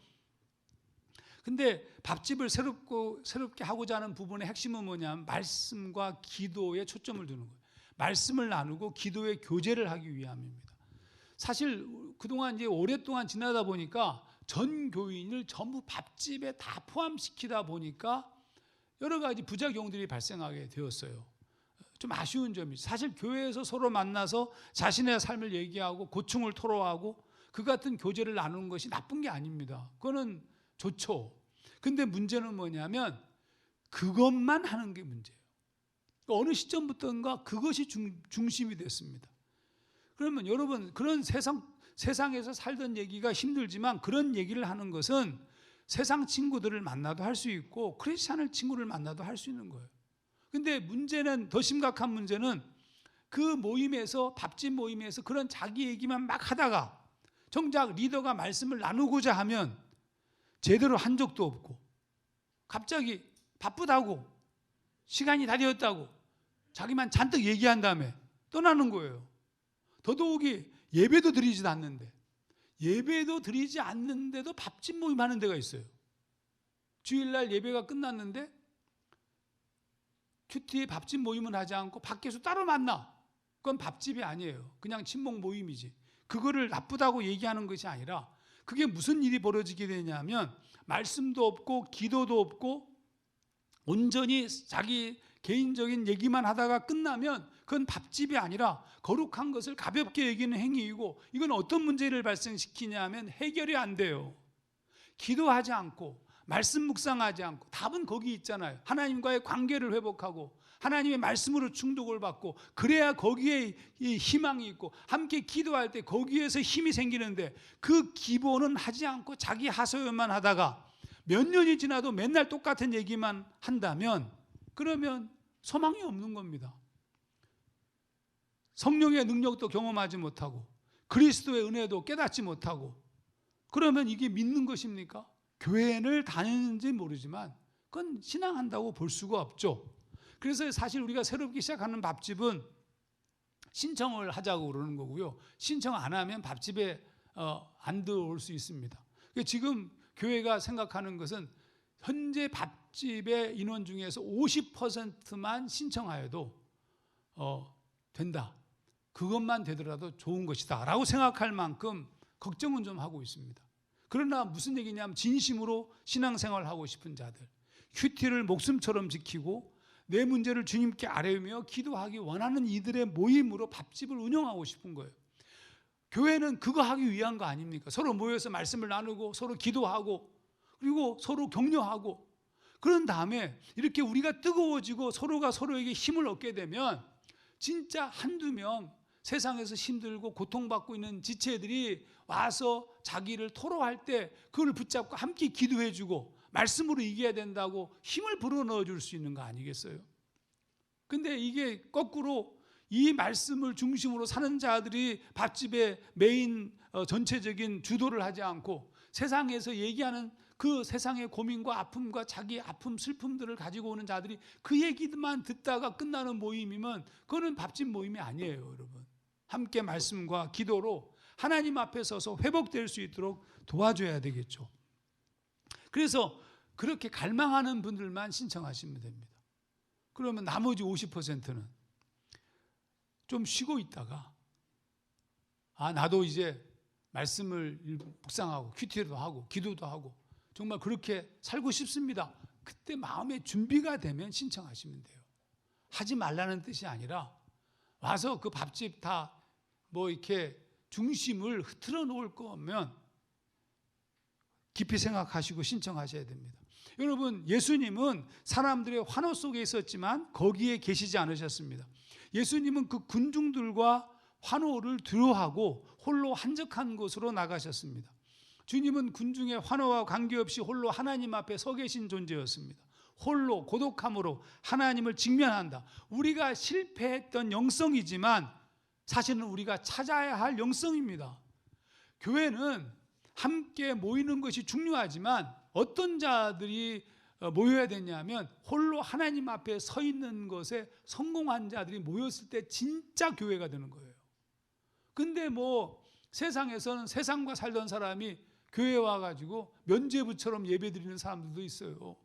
A: 근데 밥집을 새롭게 하고자 하는 부분의 핵심은 뭐냐면 말씀과 기도에 초점을 두는 거예요. 말씀을 나누고 기도의 교제를 하기 위함입니다. 사실 그동안 이제 오랫동안 지나다 보니까 전 교인을 전부 밥집에 다 포함시키다 보니까 여러 가지 부작용들이 발생하게 되었어요. 좀 아쉬운 점이 사실 교회에서 서로 만나서 자신의 삶을 얘기하고 고충을 토로하고 그 같은 교제를 나누는 것이 나쁜 게 아닙니다. 그거는 좋죠. 근데 문제는 뭐냐면 그것만 하는 게 문제예요. 어느 시점부터인가 그것이 중심이 됐습니다. 그러면 여러분 그런 세상에서 살던 얘기가 힘들지만 그런 얘기를 하는 것은 세상 친구들을 만나도 할 수 있고 크리스찬을 친구를 만나도 할 수 있는 거예요. 근데 문제는 더 심각한 문제는 그 모임에서 밥집 모임에서 그런 자기 얘기만 막 하다가 정작 리더가 말씀을 나누고자 하면 제대로 한 적도 없고 갑자기 바쁘다고 시간이 다 되었다고 자기만 잔뜩 얘기한 다음에 떠나는 거예요. 더더욱이 예배도 드리지도 않는데 예배도 드리지 않는데도 밥집 모임 하는 데가 있어요. 주일날 예배가 끝났는데 큐티에 밥집 모임은 하지 않고 밖에서 따로 만나. 그건 밥집이 아니에요. 그냥 친목 모임이지. 그거를 나쁘다고 얘기하는 것이 아니라 그게 무슨 일이 벌어지게 되냐면 말씀도 없고 기도도 없고 온전히 자기 개인적인 얘기만 하다가 끝나면 그건 밥집이 아니라 거룩한 것을 가볍게 여기는 행위이고 이건 어떤 문제를 발생시키냐면 해결이 안 돼요. 기도하지 않고 말씀 묵상하지 않고 답은 거기 있잖아요. 하나님과의 관계를 회복하고 하나님의 말씀으로 충족을 받고 그래야 거기에 이 희망이 있고 함께 기도할 때 거기에서 힘이 생기는데 그 기본은 하지 않고 자기 하소연만 하다가 몇 년이 지나도 맨날 똑같은 얘기만 한다면 그러면 소망이 없는 겁니다. 성령의 능력도 경험하지 못하고 그리스도의 은혜도 깨닫지 못하고 그러면 이게 믿는 것입니까? 교회를 다니는지 모르지만 그건 신앙한다고 볼 수가 없죠. 그래서 사실 우리가 새롭게 시작하는 밥집은 신청을 하자고 그러는 거고요. 신청 안 하면 밥집에 안 들어올 수 있습니다. 지금 교회가 생각하는 것은 현재 밥집의 인원 중에서 50%만 신청하여도 된다. 그것만 되더라도 좋은 것이다 라고 생각할 만큼 걱정은 좀 하고 있습니다. 그러나 무슨 얘기냐면 진심으로 신앙생활을 하고 싶은 자들, 큐티를 목숨처럼 지키고 내 문제를 주님께 아뢰며 기도하기 원하는 이들의 모임으로 밥집을 운영하고 싶은 거예요. 교회는 그거 하기 위한 거 아닙니까? 서로 모여서 말씀을 나누고 서로 기도하고 그리고 서로 격려하고 그런 다음에 이렇게 우리가 뜨거워지고 서로가 서로에게 힘을 얻게 되면 진짜 한두 명 세상에서 힘들고 고통받고 있는 지체들이 와서 자기를 토로할 때 그걸 붙잡고 함께 기도해주고 말씀으로 이겨야 된다고 힘을 불어넣어 줄 수 있는 거 아니겠어요? 근데 이게 거꾸로 이 말씀을 중심으로 사는 자들이 밥집의 메인 전체적인 주도를 하지 않고 세상에서 얘기하는 그 세상의 고민과 아픔과 자기 아픔, 슬픔들을 가지고 오는 자들이 그 얘기만 듣다가 끝나는 모임이면 그거는 밥집 모임이 아니에요, 여러분. 함께 말씀과 기도로 하나님 앞에 서서 회복될 수 있도록 도와줘야 되겠죠. 그래서 그렇게 갈망하는 분들만 신청하시면 됩니다. 그러면 나머지 50%는 좀 쉬고 있다가 나도 이제 말씀을 묵상하고 큐티도 하고 기도도 하고 정말 그렇게 살고 싶습니다. 그때 마음의 준비가 되면 신청하시면 돼요. 하지 말라는 뜻이 아니라 와서 그 밥집 다 뭐 이렇게 중심을 흐트러 놓을 거면 깊이 생각하시고 신청하셔야 됩니다. 여러분, 예수님은 사람들의 환호 속에 있었지만 거기에 계시지 않으셨습니다. 예수님은 그 군중들과 환호를 두려워하고 홀로 한적한 곳으로 나가셨습니다. 주님은 군중의 환호와 관계없이 홀로 하나님 앞에 서 계신 존재였습니다. 홀로 고독함으로 하나님을 직면한다. 우리가 실패했던 영성이지만 사실은 우리가 찾아야 할 영성입니다. 교회는 함께 모이는 것이 중요하지만 어떤 자들이 모여야 되냐면 홀로 하나님 앞에 서 있는 것에 성공한 자들이 모였을 때 진짜 교회가 되는 거예요. 근데 뭐 세상에서는 세상과 살던 사람이 교회에 와가지고 면죄부처럼 예배드리는 사람들도 있어요.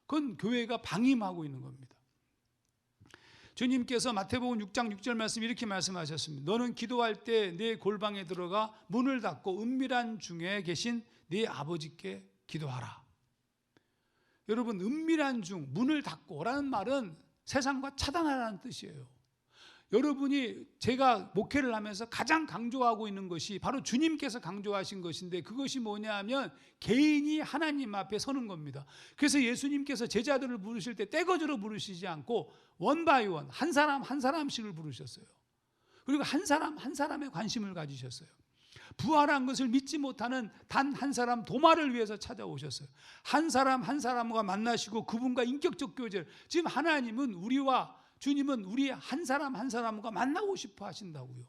A: 그건 교회가 방임하고 있는 겁니다. 주님께서 마태복음 6장 6절 말씀 이렇게 말씀하셨습니다. 너는 기도할 때 내 골방에 들어가 문을 닫고 은밀한 중에 계신 네 아버지께 기도하라. 여러분, 은밀한 중, 문을 닫고라는 말은 세상과 차단하라는 뜻이에요. 여러분이 제가 목회를 하면서 가장 강조하고 있는 것이 바로 주님께서 강조하신 것인데 그것이 뭐냐 하면 개인이 하나님 앞에 서는 겁니다. 그래서 예수님께서 제자들을 부르실 때 떼거지로 부르시지 않고 원바이원, 한 사람 한 사람씩을 부르셨어요. 그리고 한 사람 한 사람에 관심을 가지셨어요. 부활한 것을 믿지 못하는 단 한 사람 도마를 위해서 찾아오셨어요. 한 사람 한 사람과 만나시고 그분과 인격적 교제를, 지금 하나님은 주님은 우리 한 사람 한 사람과 만나고 싶어 하신다고요.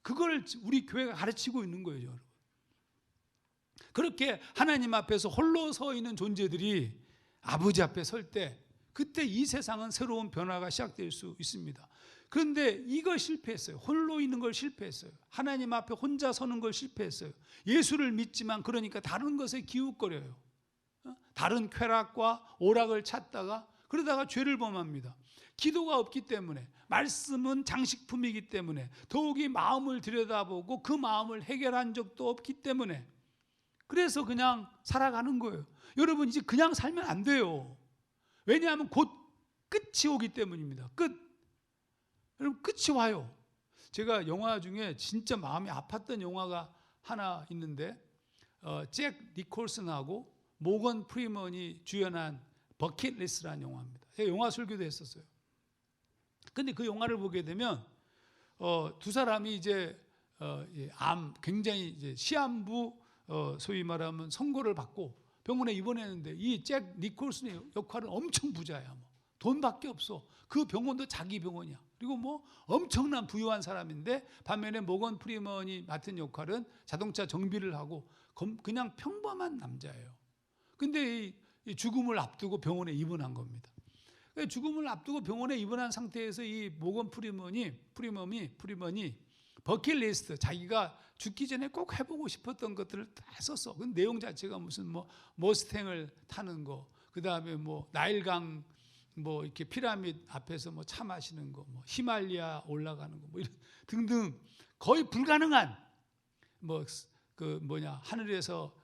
A: 그걸 우리 교회가 가르치고 있는 거예요, 여러분. 그렇게 하나님 앞에서 홀로 서 있는 존재들이 아버지 앞에 설 때 그때 이 세상은 새로운 변화가 시작될 수 있습니다. 그런데 이걸 실패했어요. 홀로 있는 걸 실패했어요. 하나님 앞에 혼자 서는 걸 실패했어요. 예수를 믿지만 그러니까 다른 것에 기웃거려요. 다른 쾌락과 오락을 찾다가 그러다가 죄를 범합니다. 기도가 없기 때문에, 말씀은 장식품이기 때문에, 더욱이 마음을 들여다보고 그 마음을 해결한 적도 없기 때문에 그래서 그냥 살아가는 거예요. 여러분, 이제 그냥 살면 안 돼요. 왜냐하면 곧 끝이 오기 때문입니다. 여러분, 끝이 와요. 제가 영화 중에 진짜 마음이 아팠던 영화가 하나 있는데 잭 니콜슨하고 모건 프리먼이 주연한 버킷리스트라는 영화입니다. 제가 영화 설교도 했었어요. 근데 그 영화를 보게 되면 두 사람이 이제 굉장히 이제 시한부 소위 말하면 선고를 받고 병원에 입원했는데 이 잭 니콜슨의 역할은 엄청 부자야. 돈밖에 없어. 그 병원도 자기 병원이야. 그리고 뭐 엄청난 부유한 사람인데 반면에 모건 프리먼이 맡은 역할은 자동차 정비를 하고 그냥 평범한 남자예요. 근데 이 죽음을 앞두고 병원에 입원한 겁니다. 죽음을 앞두고 병원에 입원한 상태에서 이 모건 프리먼이 버킷리스트, 자기가 죽기 전에 꼭 해보고 싶었던 것들을 다 썼어. 그 내용 자체가 무슨 뭐 머스탱을 타는 거, 그 다음에 뭐 나일강 뭐 이렇게 피라미드 앞에서 뭐 차 마시는 거, 뭐 히말리아 올라가는 거, 뭐 이런 등등 거의 불가능한 뭐 그 하늘에서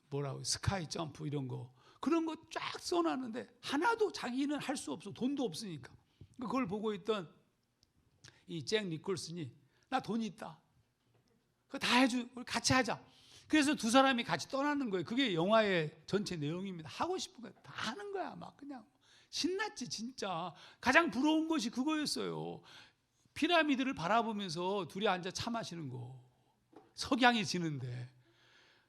A: 뭐라고 스카이 점프 이런 거, 그런 거 쫙 써놨는데 하나도 자기는 할 수 없어. 돈도 없으니까. 그걸 보고 있던 이 잭 니콜슨이 나 돈 있다. 그거 다 해줘. 우리 같이 하자. 그래서 두 사람이 같이 떠나는 거예요. 그게 영화의 전체 내용입니다. 하고 싶은 거 다 하는 거야. 막 그냥 신났지 진짜. 가장 부러운 것이 그거였어요. 피라미드를 바라보면서 둘이 앉아 차 마시는 거. 석양이 지는데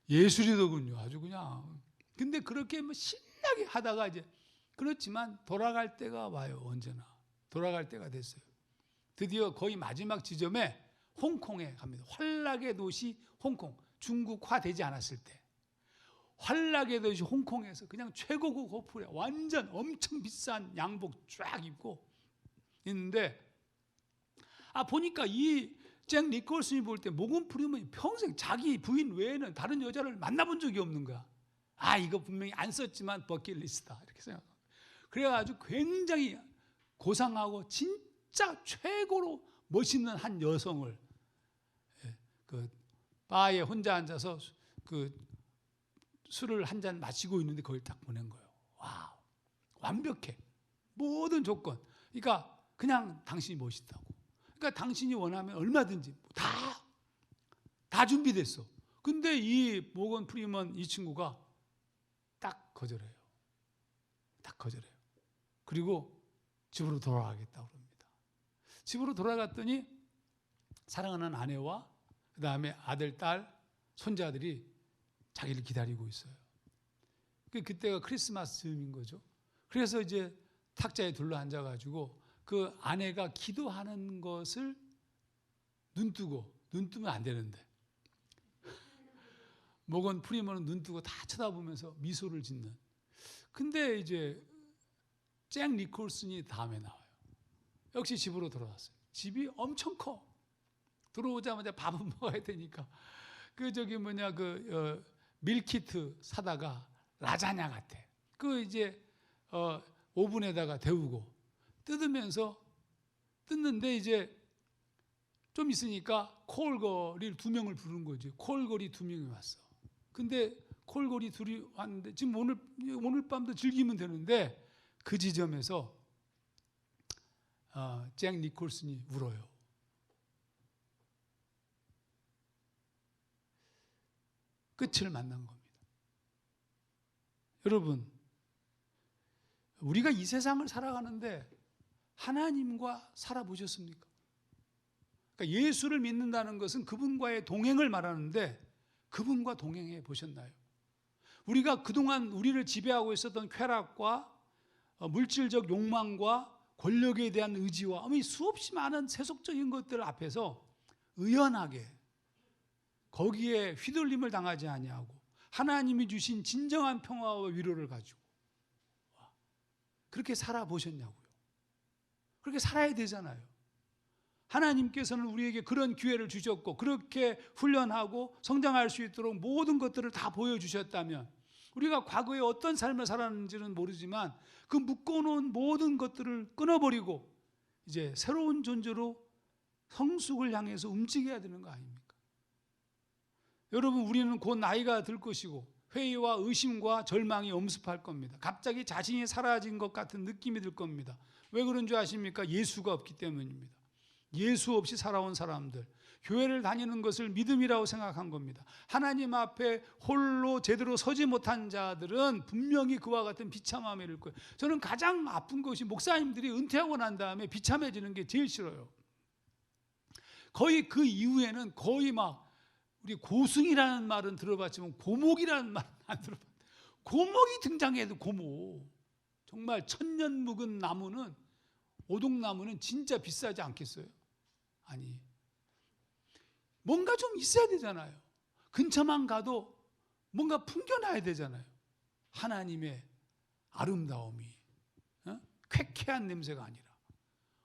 A: 예술이더군요. 아주 그냥. 근데 그렇게 뭐 신나게 하다가 이제 그렇지만 돌아갈 때가 와요. 언제나 돌아갈 때가 됐어요. 드디어 거의 마지막 지점에 홍콩에 갑니다. 환락의 도시 홍콩. 중국화되지 않았을 때 환락의 도시 홍콩에서 그냥 최고급 호텔에 완전 엄청 비싼 양복 쫙 입고 있는데 보니까 이 잭 니콜슨이 볼 때 모건 프리먼이 평생 자기 부인 외에는 다른 여자를 만나본 적이 없는 거야. 이거 분명히 안 썼지만 버킷리스트다 이렇게 생각합니다. 그래가지고 굉장히 고상하고 진짜 최고로 멋있는 한 여성을 그 바에 혼자 앉아서 그 술을 한 잔 마시고 있는데 그걸 딱 보낸 거예요. 와우, 완벽해. 모든 조건. 그러니까 그냥 당신이 멋있다고. 그러니까 당신이 원하면 얼마든지 다 준비됐어. 근데 이 모건 프리먼 이 친구가 딱 거절해요. 딱 거절해요. 그리고 집으로 돌아가겠다고 합니다. 집으로 돌아갔더니 사랑하는 아내와 그 다음에 아들, 딸, 손자들이 자기를 기다리고 있어요. 그때가 크리스마스 즈음인 거죠. 그래서 이제 탁자에 둘러앉아가지고 그 아내가 기도하는 것을 눈 뜨면 안 되는데 모건 프리먼은 눈 뜨고 다 쳐다보면서 미소를 짓는. 근데 이제 잭 니콜슨이 다음에 나와요. 역시 집으로 돌아왔어요. 집이 엄청 커. 들어오자마자 밥은 먹어야 되니까 밀키트 사다가 라자냐 같아. 이제 오븐에다가 데우고 뜯는데 이제 좀 있으니까 콜걸이 2명을 부른 거지. 콜걸이 2명이 왔어. 근데 콜걸이 둘이 왔는데 지금 오늘 밤도 즐기면 되는데 그 지점에서 잭 니콜슨이 울어요. 끝을 만난 겁니다. 여러분, 우리가 이 세상을 살아가는데 하나님과 살아보셨습니까? 그러니까 예수를 믿는다는 것은 그분과의 동행을 말하는데 그분과 동행해 보셨나요? 우리가 그동안 우리를 지배하고 있었던 쾌락과 물질적 욕망과 권력에 대한 의지와 수없이 많은 세속적인 것들 앞에서 의연하게 거기에 휘둘림을 당하지 아니하고 하나님이 주신 진정한 평화와 위로를 가지고 그렇게 살아보셨냐고요. 그렇게 살아야 되잖아요. 하나님께서는 우리에게 그런 기회를 주셨고 그렇게 훈련하고 성장할 수 있도록 모든 것들을 다 보여주셨다면 우리가 과거에 어떤 삶을 살았는지는 모르지만 그 묶어놓은 모든 것들을 끊어버리고 이제 새로운 존재로 성숙을 향해서 움직여야 되는 거 아닙니까? 여러분, 우리는 곧 나이가 들 것이고 회의와 의심과 절망이 엄습할 겁니다. 갑자기 자신이 사라진 것 같은 느낌이 들 겁니다. 왜 그런 줄 아십니까? 예수가 없기 때문입니다. 예수 없이 살아온 사람들, 교회를 다니는 것을 믿음이라고 생각한 겁니다. 하나님 앞에 홀로 제대로 서지 못한 자들은 분명히 그와 같은 비참함에 이를 거예요. 저는 가장 아픈 것이 목사님들이 은퇴하고 난 다음에 비참해지는 게 제일 싫어요. 거의 그 이후에는 거의 우리 고승이라는 말은 들어봤지만 고목이라는 말은 안 들어봤어요. 고목이 등장해도 고목. 정말 천년 묵은 나무는, 오동나무는 진짜 비싸지 않겠어요? 아니, 뭔가 좀 있어야 되잖아요. 근처만 가도 뭔가 풍겨나야 되잖아요. 하나님의 아름다움이 쾌쾌한 냄새가 아니라.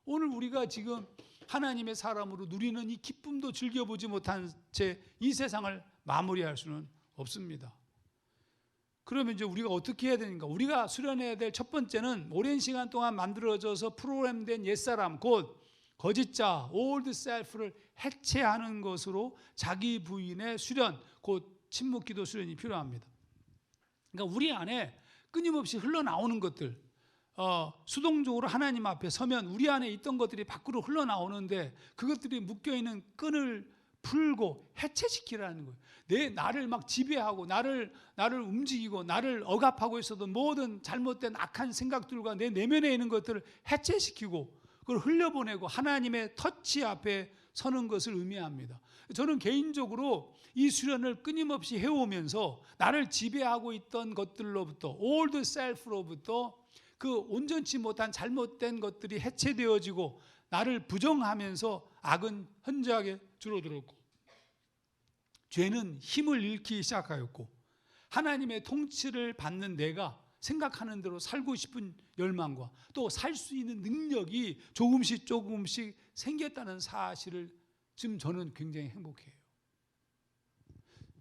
A: 오늘 우리가 지금 하나님의 사람으로 누리는 이 기쁨도 즐겨보지 못한 채 이 세상을 마무리할 수는 없습니다. 그러면 이제 우리가 어떻게 해야 되는가? 우리가 수련해야 될 첫 번째는 오랜 시간 동안 만들어져서 프로그램된 옛사람, 곧 거짓자, old self를 해체하는 것으로 자기 부인의 수련, 곧 침묵기도 수련이 필요합니다. 그러니까 우리 안에 끊임없이 흘러나오는 것들, 수동적으로 하나님 앞에 서면 우리 안에 있던 것들이 밖으로 흘러나오는데 그것들이 묶여있는 끈을 풀고 해체시키라는 거예요. 나를 막 지배하고 나를 움직이고 나를 억압하고 있어도 모든 잘못된 악한 생각들과 내 내면에 있는 것들을 해체시키고 그걸 흘려보내고 하나님의 터치 앞에 서는 것을 의미합니다. 저는 개인적으로 이 수련을 끊임없이 해오면서 나를 지배하고 있던 것들로부터, 올드 셀프로부터 그 온전치 못한 잘못된 것들이 해체되어지고 나를 부정하면서 악은 현저하게 줄어들었고 죄는 힘을 잃기 시작하였고 하나님의 통치를 받는 내가 생각하는 대로 살고 싶은 열망과 또 살 수 있는 능력이 조금씩 생겼다는 사실을 지금 저는 굉장히 행복해요.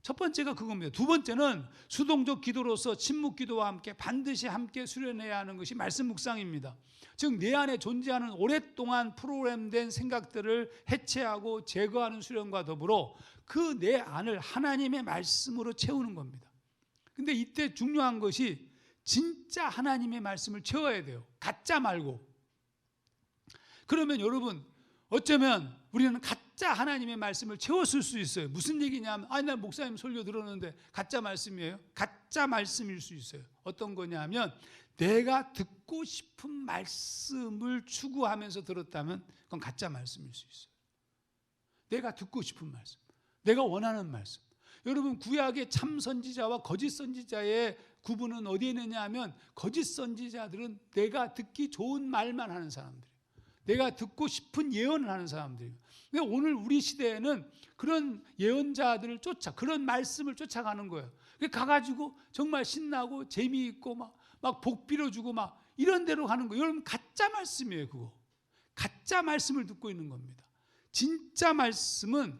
A: 첫 번째가 그겁니다. 두 번째는 수동적 기도로서 침묵 기도와 함께 반드시 함께 수련해야 하는 것이 말씀 묵상입니다. 즉 내 안에 존재하는 오랫동안 프로그램된 생각들을 해체하고 제거하는 수련과 더불어 그 내 안을 하나님의 말씀으로 채우는 겁니다. 근데 이때 중요한 것이 진짜 하나님의 말씀을 채워야 돼요. 가짜 말고. 그러면 여러분 어쩌면 우리는 가짜 하나님의 말씀을 채웠을 수 있어요. 무슨 얘기냐면 나 목사님 설교 들었는데 가짜 말씀이에요. 가짜 말씀일 수 있어요. 어떤 거냐면 내가 듣고 싶은 말씀을 추구하면서 들었다면 그건 가짜 말씀일 수 있어요. 내가 듣고 싶은 말씀, 내가 원하는 말씀. 여러분 구약의 참 선지자와 거짓 선지자의 구분은 어디에 있느냐 하면 거짓 선지자들은 내가 듣기 좋은 말만 하는 사람들이에요. 내가 듣고 싶은 예언을 하는 사람들이에요. 근데 오늘 우리 시대에는 그런 예언자들을 그런 말씀을 쫓아가는 거예요. 가가지고 정말 신나고 재미있고 막 복 빌어주고 막 이런 데로 가는 거예요. 여러분 가짜 말씀이에요. 그거 가짜 말씀을 듣고 있는 겁니다. 진짜 말씀은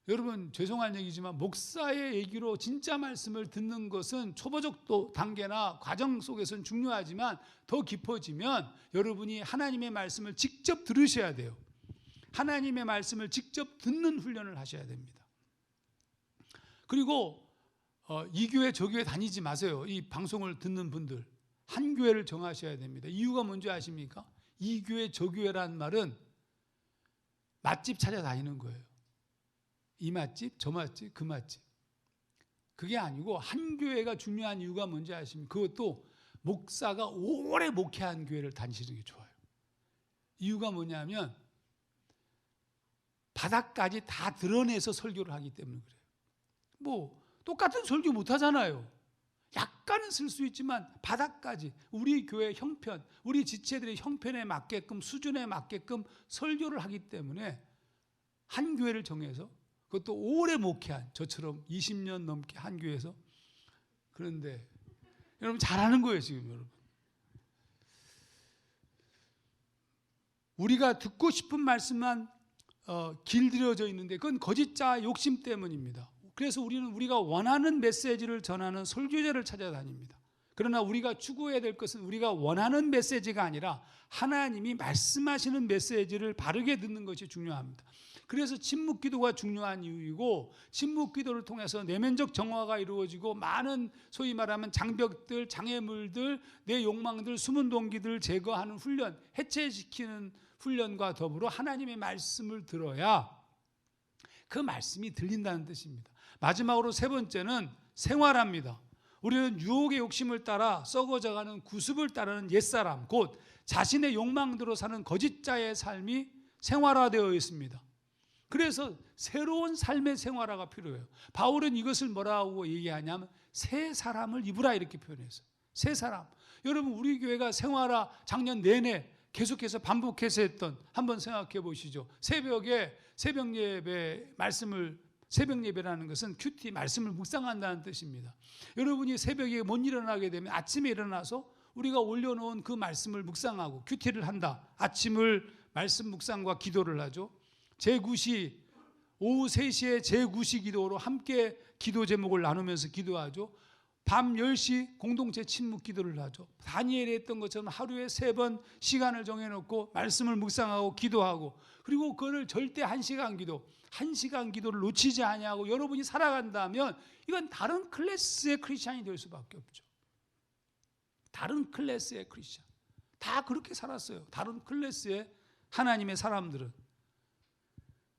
A: 여러분 죄송한 얘기지만 목사의 얘기로 진짜 말씀을 듣는 것은 초보적 단계나 과정 속에서는 중요하지만 더 깊어지면 여러분이 하나님의 말씀을 직접 들으셔야 돼요. 하나님의 말씀을 직접 듣는 훈련을 하셔야 됩니다. 그리고 이 교회 저 교회 다니지 마세요. 이 방송을 듣는 분들 한 교회를 정하셔야 됩니다. 이유가 뭔지 아십니까? 이 교회 저 교회라는 말은 맛집 찾아다니는 거예요. 이 맛집, 저 맛집, 그 맛집. 그게 아니고 한 교회가 중요한 이유가 뭔지 아십니까? 그것도 목사가 오래 목회한 교회를 다니시는 게 좋아요. 이유가 뭐냐면 바닥까지 다 드러내서 설교를 하기 때문에 그래요. 똑같은 설교 못 하잖아요. 약간은 쓸 수 있지만 바닥까지 우리 교회 형편, 우리 지체들의 형편에 맞게끔 수준에 맞게끔 설교를 하기 때문에 한 교회를 정해서 그것도 오래 목회한 저처럼 20년 넘게 한 교회에서 그런데 여러분 잘하는 거예요 지금 여러분. 우리가 듣고 싶은 말씀만 길들여져 있는데 그건 거짓자 욕심 때문입니다. 그래서 우리가 원하는 메시지를 전하는 설교자를 찾아다닙니다. 그러나 우리가 추구해야 될 것은 우리가 원하는 메시지가 아니라 하나님이 말씀하시는 메시지를 바르게 듣는 것이 중요합니다. 그래서 침묵 기도가 중요한 이유이고 침묵 기도를 통해서 내면적 정화가 이루어지고 많은 소위 말하면 장벽들, 장애물들, 내 욕망들, 숨은 동기들을 제거하는 훈련, 해체시키는 훈련과 더불어 하나님의 말씀을 들어야 그 말씀이 들린다는 뜻입니다. 마지막으로 세 번째는 생활합니다. 우리는 유혹의 욕심을 따라 썩어져가는 구습을 따르는 옛사람, 곧 자신의 욕망대로 사는 거짓자의 삶이 생활화되어 있습니다. 그래서 새로운 삶의 생활화가 필요해요. 바울은 이것을 뭐라고 얘기하냐면 새 사람을 입으라 이렇게 표현했어요. 새 사람. 여러분 우리 교회가 생활화 작년 내내 계속해서 반복해서 했던 한번 생각해 보시죠. 새벽에 새벽 예배 말씀을 새벽 예배라는 것은 큐티 말씀을 묵상한다는 뜻입니다. 여러분이 새벽에 못 일어나게 되면 아침에 일어나서 우리가 올려놓은 그 말씀을 묵상하고 큐티를 한다. 아침을 말씀 묵상과 기도를 하죠. 제9시 오후 3시에 제9시 기도로 함께 기도 제목을 나누면서 기도하죠. 밤 10시 공동체 침묵 기도를 하죠. 다니엘이 했던 것처럼 하루에 3번 시간을 정해놓고 말씀을 묵상하고 기도하고 그리고 그거를 절대 1시간 기도를 놓치지 아니하고 여러분이 살아간다면 이건 다른 클래스의 크리스찬이 될 수밖에 없죠. 다른 클래스의 크리스찬. 다 그렇게 살았어요. 다른 클래스의 하나님의 사람들은.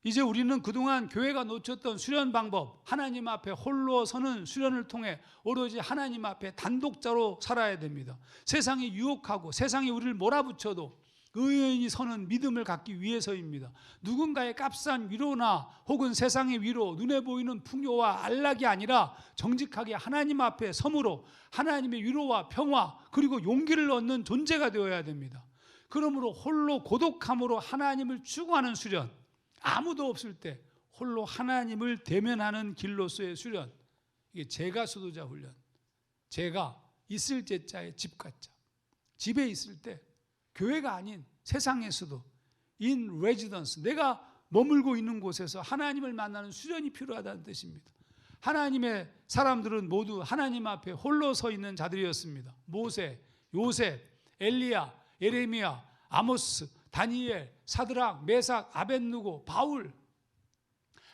A: 이제 우리는 그동안 교회가 놓쳤던 수련 방법, 하나님 앞에 홀로 서는 수련을 통해 오로지 하나님 앞에 단독자로 살아야 됩니다. 세상이 유혹하고 세상이 우리를 몰아붙여도 의인이 서는 믿음을 갖기 위해서입니다. 누군가의 값싼 위로나 혹은 세상의 위로, 눈에 보이는 풍요와 안락이 아니라 정직하게 하나님 앞에 섬으로 하나님의 위로와 평화 그리고 용기를 얻는 존재가 되어야 됩니다. 그러므로 홀로 고독함으로 하나님을 추구하는 수련, 아무도 없을 때 홀로 하나님을 대면하는 길로서의 수련, 이게 제가 수도자 훈련. 제가 있을 제자의 집가자. 집에 있을 때 교회가 아닌 세상에서도 in residence, 내가 머물고 있는 곳에서 하나님을 만나는 수련이 필요하다는 뜻입니다. 하나님의 사람들은 모두 하나님 앞에 홀로 서 있는 자들이었습니다. 모세, 요셉, 엘리야, 예레미야, 아모스, 다니엘, 사드락, 메삭, 아벳느고, 바울,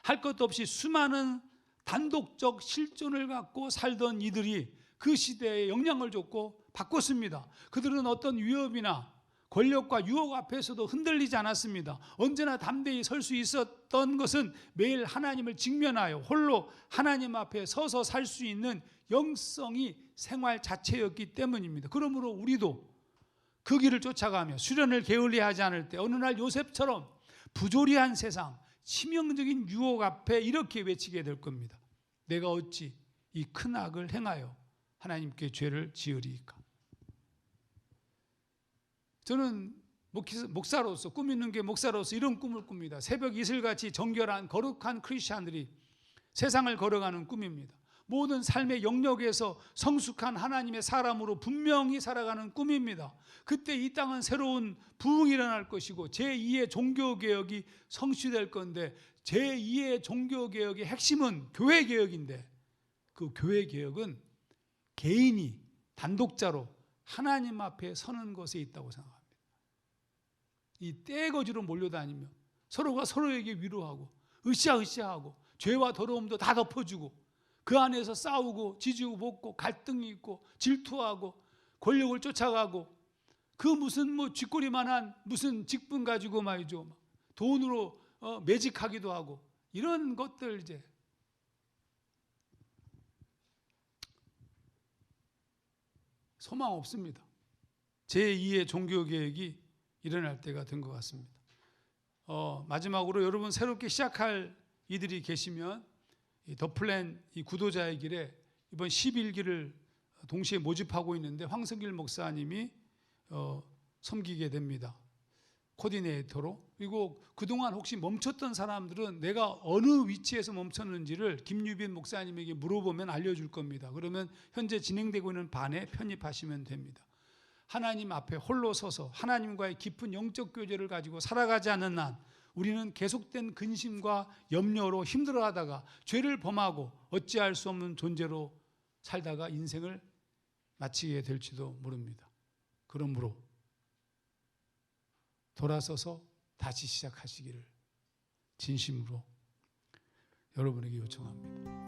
A: 할 것도 없이 수많은 단독적 실존을 갖고 살던 이들이 그 시대에 영향을 줬고 바꿨습니다. 그들은 어떤 위협이나 권력과 유혹 앞에서도 흔들리지 않았습니다. 언제나 담대히 설 수 있었던 것은 매일 하나님을 직면하여 홀로 하나님 앞에 서서 살 수 있는 영성이 생활 자체였기 때문입니다. 그러므로 우리도 그 길을 쫓아가며 수련을 게을리하지 않을 때 어느 날 요셉처럼 부조리한 세상, 치명적인 유혹 앞에 이렇게 외치게 될 겁니다. 내가 어찌 이 큰 악을 행하여 하나님께 죄를 지으리이까. 저는 목사로서, 꿈 있는 게 목사로서 이런 꿈을 꿉니다. 새벽 이슬같이 정결한 거룩한 크리스찬들이 세상을 걸어가는 꿈입니다. 모든 삶의 영역에서 성숙한 하나님의 사람으로 분명히 살아가는 꿈입니다. 그때 이 땅은 새로운 부흥이 일어날 것이고 제2의 종교개혁이 성취될 건데, 제2의 종교개혁의 핵심은 교회개혁인데, 그 교회개혁은 개인이 단독자로 하나님 앞에 서는 것에 있다고 생각합니다. 이 떼거지로 몰려다니며 서로가 서로에게 위로하고 으쌰으쌰하고 죄와 더러움도 다 덮어주고 그 안에서 싸우고 지지고 볶고 갈등이 있고 질투하고 권력을 쫓아가고 그 무슨 쥐꼬리만한 무슨 직분 가지고 말이죠, 돈으로 매직하기도 하고 이런 것들 이제 소망 없습니다. 제2의 종교개혁이 일어날 때가 된 것 같습니다. 마지막으로 여러분 새롭게 시작할 이들이 계시면 더 플랜 이 구도자의 길에 이번 11기를 동시에 모집하고 있는데 황성길 목사님이 섬기게 됩니다. 코디네이터로. 그리고 그동안 혹시 멈췄던 사람들은 내가 어느 위치에서 멈췄는지를 김유빈 목사님에게 물어보면 알려줄 겁니다. 그러면 현재 진행되고 있는 반에 편입하시면 됩니다. 하나님 앞에 홀로 서서 하나님과의 깊은 영적 교제를 가지고 살아가지 않는 한 우리는 계속된 근심과 염려로 힘들어하다가 죄를 범하고 어찌할 수 없는 존재로 살다가 인생을 마치게 될지도 모릅니다. 그러므로 돌아서서 다시 시작하시기를 진심으로 여러분에게 요청합니다.